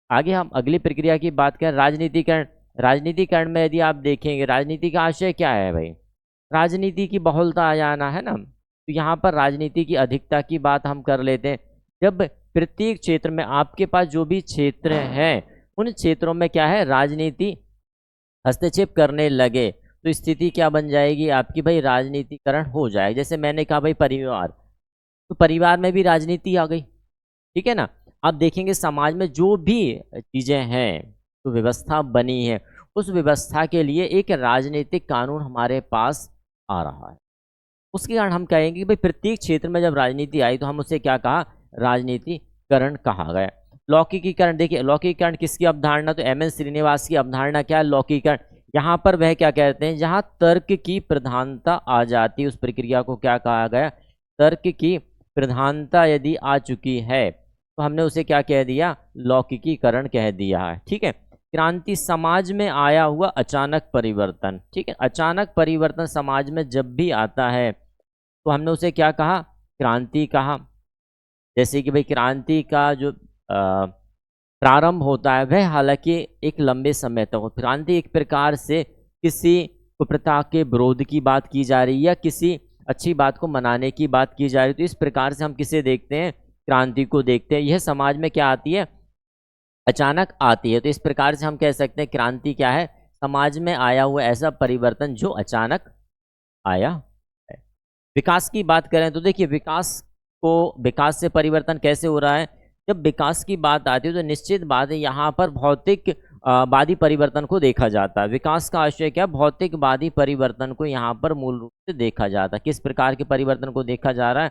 आगे हम अगली प्रक्रिया की बात करें, राजनीतिकरण। राजनीतिकरण में यदि आप देखेंगे राजनीति का आशय क्या है भाई, राजनीति की बहुलता आ जाना है ना। तो यहाँ पर राजनीति की अधिकता की बात हम कर लेते हैं। जब प्रत्येक क्षेत्र में आपके पास जो भी क्षेत्र हैं उन क्षेत्रों में क्या है, राजनीति हस्तक्षेप करने लगे तो स्थिति क्या बन जाएगी आपकी भाई, राजनीतिकरण हो जाएगा। जैसे मैंने कहा भाई परिवार, तो परिवार में भी राजनीति आ गई, ठीक है ना। आप देखेंगे समाज में जो भी चीजें हैं, तो व्यवस्था बनी है, उस व्यवस्था के लिए एक राजनीतिक कानून हमारे पास आ रहा है। उसके कारण हम कहेंगे कि भाई प्रत्येक क्षेत्र में जब राजनीति आई तो हम उसे क्या कहा, राजनीतिकरण कहा गया। लौकिकीकरण, देखिए लौकिकीकरण किसकी अवधारणा, तो एम एन श्रीनिवास की अवधारणा क्या है, लौकिकीकरण। यहाँ पर वह क्या कहते हैं, जहाँ तर्क की प्रधानता आ जाती है उस प्रक्रिया को क्या कहा गया, तर्क की प्रधानता यदि आ चुकी है तो हमने उसे क्या कह दिया, लौकिकीकरण कह दिया है, ठीक है। क्रांति, समाज में आया हुआ अचानक परिवर्तन, ठीक है। अचानक परिवर्तन समाज में जब भी आता है तो हमने उसे क्या कहा, क्रांति कहा। जैसे कि भाई क्रांति का जो प्रारंभ होता है वह हालांकि एक लंबे समय तक हो। क्रांति एक प्रकार से किसी कुप्रथा के विरोध की बात की जा रही है या किसी अच्छी बात को मनाने की बात की जा रही है, तो इस प्रकार से हम किसे देखते हैं, क्रांति को देखते हैं। यह समाज में क्या आती है, अचानक आती है। तो इस प्रकार से हम कह सकते हैं क्रांति क्या है, समाज में आया हुआ ऐसा परिवर्तन जो अचानक आया है। विकास की बात करें तो देखिए विकास से परिवर्तन कैसे हो रहा है, जब विकास की बात आती है तो निश्चित बात है यहाँ पर भौतिक वादी परिवर्तन को देखा जाता है। विकास का आशय क्या, भौतिकवादी परिवर्तन को यहाँ पर मूल रूप से देखा जाता है। किस प्रकार के परिवर्तन को देखा जा रहा है,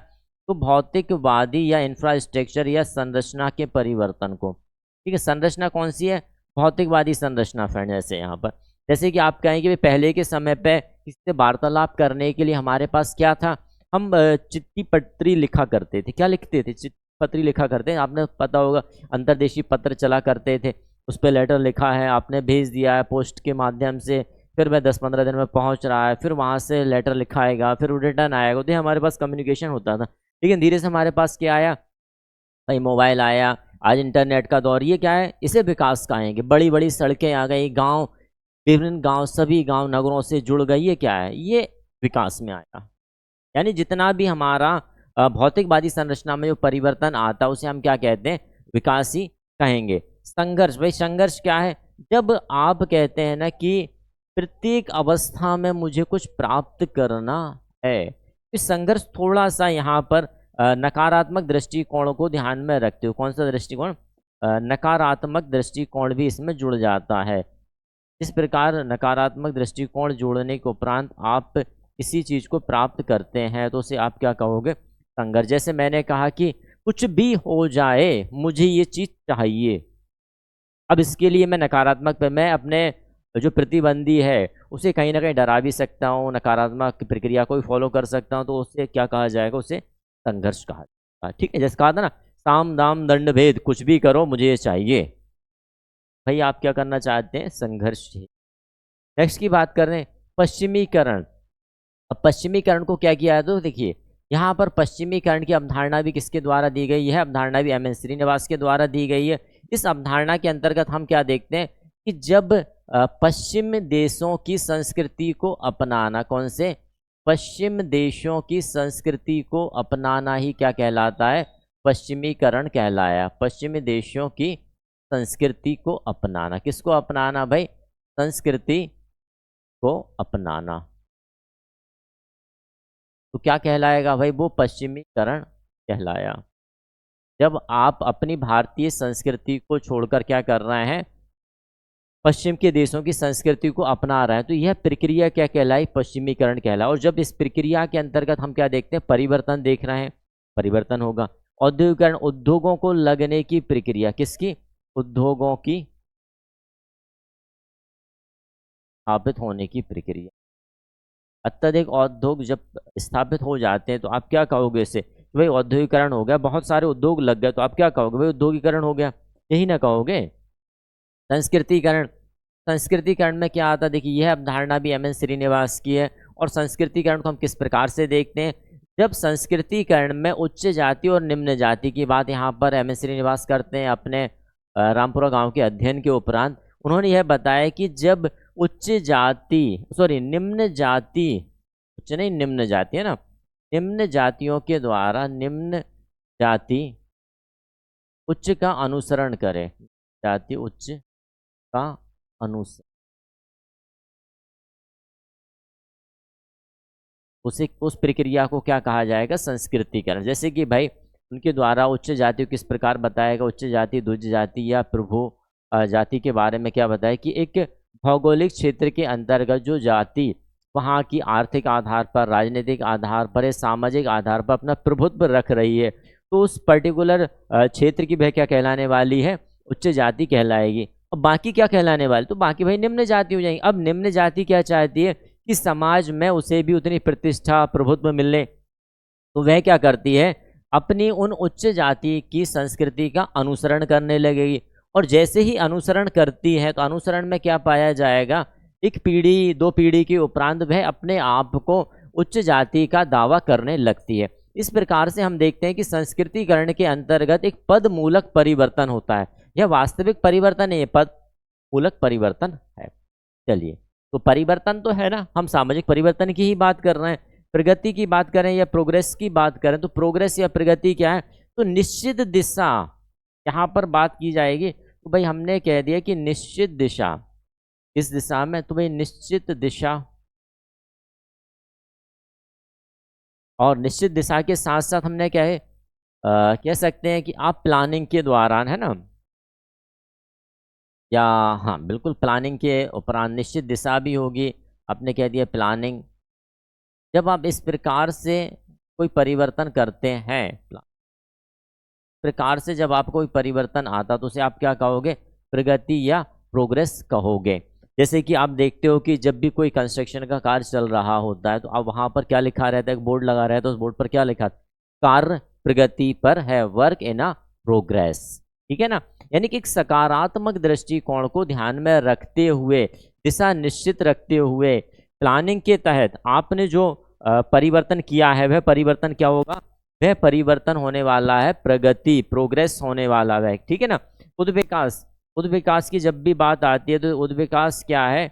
तो भौतिकवादी या इंफ्रास्ट्रक्चर या संरचना के परिवर्तन को, ठीक है। संरचना कौन सी है, भौतिकवादी संरचना फ्रेंड। जैसे यहाँ पर जैसे कि आप कहेंगे कि पहले के समय पे किसी से वार्तालाप करने के लिए हमारे पास क्या था, हम चिट्ठी पत्री लिखा करते थे। क्या लिखते थे, चिट्ठी पत्री लिखा करते हैं, आपने पता होगा अंतर्देशीय पत्र चला करते थे, उस पर लेटर लिखा है, आपने भेज दिया है पोस्ट के माध्यम से, फिर वह 10-15 दिन में पहुंच रहा है, फिर वहां से लेटर लिखाएगा, फिर रिटर्न आएगा, तो हमारे पास कम्युनिकेशन होता था। लेकिन धीरे से हमारे पास क्या आया भाई, मोबाइल आया, आज इंटरनेट का दौर। ये क्या है, इसे विकास कहेंगे। बड़ी बड़ी सड़कें आ गई, गांव, विभिन्न गांव, सभी गांव नगरों से जुड़ गई, ये क्या है, ये विकास में आया। यानी जितना भी हमारा भौतिकवादी संरचना में जो परिवर्तन आता है उसे हम क्या कहते हैं, विकास ही कहेंगे। संघर्ष, भाई संघर्ष क्या है, जब आप कहते हैं ना कि प्रत्येक अवस्था में मुझे कुछ प्राप्त करना है, इस संघर्ष थोड़ा सा यहाँ पर नकारात्मक दृष्टिकोण को ध्यान में रखते हो। कौन सा दृष्टिकोण, नकारात्मक दृष्टिकोण भी इसमें जुड़ जाता है। इस प्रकार नकारात्मक दृष्टिकोण जोड़ने के उपरांत आप किसी चीज को प्राप्त करते हैं तो उसे आप क्या कहोगे, संघर्ष। जैसे मैंने कहा कि कुछ भी हो जाए मुझे ये चीज चाहिए, अब इसके लिए मैं नकारात्मक पे मैं अपने जो प्रतिबंधी है उसे कहीं ना कहीं डरा भी सकता हूँ, नकारात्मक प्रक्रिया को भी फॉलो कर सकता हूँ, तो उसे क्या कहा जाएगा, उसे संघर्ष कहा जाएगा, ठीक है। जैसे कहा था ना, साम दाम दंड भेद कुछ भी करो मुझे ये चाहिए, भाई आप क्या करना चाहते हैं, संघर्ष। नेक्स्ट की बात कर रहे हैं, पश्चिमीकरण। अब पश्चिमीकरण को क्या किया है, तो देखिए यहाँ पर पश्चिमीकरण की अवधारणा भी किसके द्वारा दी गई है, अवधारणा भी एम एन श्रीनिवास के द्वारा दी गई है। इस अवधारणा के अंतर्गत हम क्या देखते हैं कि जब पश्चिम देशों की संस्कृति को अपनाना, कौन से पश्चिम देशों की संस्कृति को अपनाना ही क्या कहलाता है, पश्चिमीकरण कहलाया। पश्चिमी देशों की संस्कृति को अपनाना, किसको अपनाना भाई, संस्कृति को अपनाना, तो क्या कहलाएगा भाई, वो पश्चिमीकरण कहलाया। जब आप अपनी भारतीय संस्कृति को छोड़कर क्या कर रहे हैं, पश्चिम के देशों की संस्कृति को अपना रहे हैं, तो यह प्रक्रिया क्या कहलाई, पश्चिमीकरण कहला। और जब इस प्रक्रिया के अंतर्गत हम क्या देखते हैं, परिवर्तन देख रहे हैं, परिवर्तन होगा। औद्योगिकरण, उद्योगों को लगने की प्रक्रिया, किसकी, उद्योगों की स्थापित होने की प्रक्रिया। अत्यधिक उद्योग जब स्थापित हो जाते हैं तो आप क्या कहोगे इसे, भाई औद्योगिकरण हो गया, बहुत सारे उद्योग लग गए, तो आप क्या कहोगे, भाई उद्योगीकरण हो गया, यही ना कहोगे। संस्कृतिकरण, संस्कृतिकरण में क्या आता है, देखिए यह अवधारणा भी एम एन श्रीनिवास की है। और संस्कृतिकरण को हम किस प्रकार से देखते हैं, जब संस्कृतिकरण में उच्च जाति और निम्न जाति की बात यहाँ पर एम एन श्रीनिवास करते हैं अपने रामपुरा गांव के अध्ययन के उपरांत। उन्होंने यह बताया कि जब उच्च जाति, सॉरी निम्न जाति, उच्च नहीं निम्न जाति है ना, निम्न जातियों के द्वारा निम्न जाति उच्च का अनुसरण करे, जाति उच्च का अनुसरण, उस प्रक्रिया को क्या कहा जाएगा, संस्कृतिकरण। जैसे कि भाई उनके द्वारा उच्च जाति किस प्रकार बताएगा, उच्च जाति, द्विज जाति या प्रभु जाति के बारे में क्या बताया कि एक भौगोलिक क्षेत्र के अंतर्गत जो जाति वहाँ की आर्थिक आधार पर, राजनीतिक आधार पर, सामाजिक आधार पर अपना प्रभुत्व रख रही है, तो उस पर्टिकुलर क्षेत्र की वह क्या कहलाने वाली है, उच्च जाति कहलाएगी। अब बाकी क्या कहलाने वाली, तो बाकी भाई निम्न जाति हो जाएंगी। अब निम्न जाति क्या चाहती है कि समाज में उसे भी उतनी प्रतिष्ठा, प्रभुत्व मिलने, तो वह क्या करती है, अपनी उन उच्च जाति की संस्कृति का अनुसरण करने लगेगी। और जैसे ही अनुसरण करती है तो अनुसरण में क्या पाया जाएगा, एक पीढ़ी, दो पीढ़ी के उपरांत वह अपने आप को उच्च जाति का दावा करने लगती है। इस प्रकार से हम देखते हैं कि संस्कृतिकरण के अंतर्गत एक पद मूलक परिवर्तन होता है। यह वास्तविक परिवर्तन है, पद मूलक परिवर्तन है। चलिए, तो परिवर्तन तो है ना, हम सामाजिक परिवर्तन की ही बात कर रहे हैं। प्रगति की बात करें या प्रोग्रेस की बात करें, तो प्रोग्रेस या प्रगति क्या है, तो निश्चित दिशा यहाँ पर बात की जाएगी। तो भाई हमने कह दिया कि निश्चित दिशा, इस दिशा में, तो भाई निश्चित दिशा, और निश्चित दिशा के साथ साथ हमने क्या है, कह सकते हैं कि आप प्लानिंग के दौरान, है ना, या हाँ बिल्कुल प्लानिंग के उपरांत निश्चित दिशा भी होगी। आपने कह दिया प्लानिंग। जब आप इस प्रकार से कोई परिवर्तन करते हैं, प्रकार से जब आपको कोई परिवर्तन आता तो उसे आप क्या कहोगे, प्रगति या प्रोग्रेस कहोगे। जैसे कि आप देखते हो कि जब भी कोई कंस्ट्रक्शन का कार्य चल रहा होता है तो अब वहाँ पर क्या लिखा रहता है, एक बोर्ड लगा रहता है, उस बोर्ड पर क्या लिखा, कार्य प्रगति पर है, वर्क इन अ प्रोग्रेस, ठीक है ना। यानी कि एक सकारात्मक दृष्टिकोण को ध्यान में रखते हुए, दिशा निश्चित रखते हुए, प्लानिंग के तहत आपने जो परिवर्तन किया है वह परिवर्तन क्या होगा, वह परिवर्तन होने वाला है प्रगति, प्रोग्रेस होने वाला है, ठीक है ना। उद्विकास, उद्विकास की जब भी बात आती है तो उद्विकास क्या है,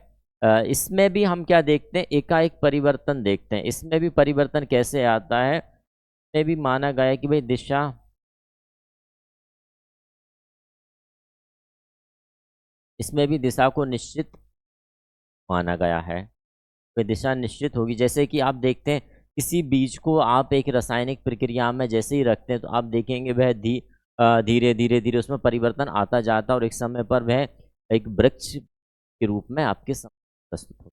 इसमें भी हम क्या देखते हैं, एकाएक परिवर्तन देखते हैं। इसमें भी परिवर्तन कैसे आता है, इसमें भी माना गया है कि भाई दिशा, इसमें भी दिशा को निश्चित माना गया है, वह दिशा निश्चित होगी। जैसे कि आप देखते हैं किसी बीज को आप एक रासायनिक प्रक्रिया में जैसे ही रखते हैं तो आप देखेंगे वह धीरे धीरे धीरे उसमें परिवर्तन आता जाता है और एक समय पर वह एक वृक्ष के रूप में आपके सामने प्रस्तुत होता है।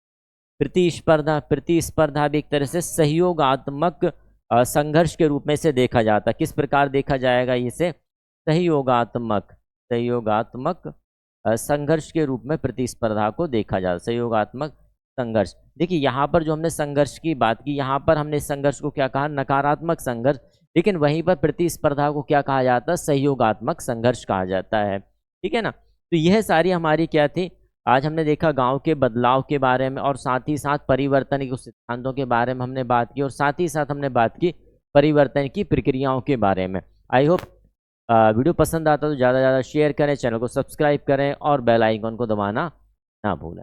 प्रतिस्पर्धा, प्रतिस्पर्धा भी एक तरह से सहयोगात्मक संघर्ष के रूप में से देखा जाता है। किस प्रकार देखा जाएगा इसे, सहयोगात्मक, सहयोगात्मक संघर्ष के रूप में प्रतिस्पर्धा को देखा जाता है, सहयोगात्मक संघर्ष। देखिए यहाँ पर जो हमने संघर्ष की बात की, यहाँ पर हमने संघर्ष को क्या कहा, नकारात्मक संघर्ष, लेकिन वहीं पर प्रतिस्पर्धा को क्या कहा जाता है, सहयोगात्मक संघर्ष कहा जाता है, ठीक है ना। तो यह सारी हमारी क्या थी, आज हमने देखा गांव के बदलाव के बारे में और साथ ही साथ परिवर्तन के कुछ सिद्धांतों के बारे में हमने बात की और साथ ही साथ हमने बात की परिवर्तन की प्रक्रियाओं के बारे में। आई होप वीडियो पसंद आता तो ज़्यादा से ज़्यादा शेयर करें, चैनल को सब्सक्राइब करें और बेल आइकन को दबाना ना भूलें।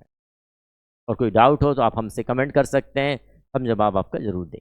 और कोई डाउट हो तो आप हमसे कमेंट कर सकते हैं, हम जवाब आपका ज़रूर दें।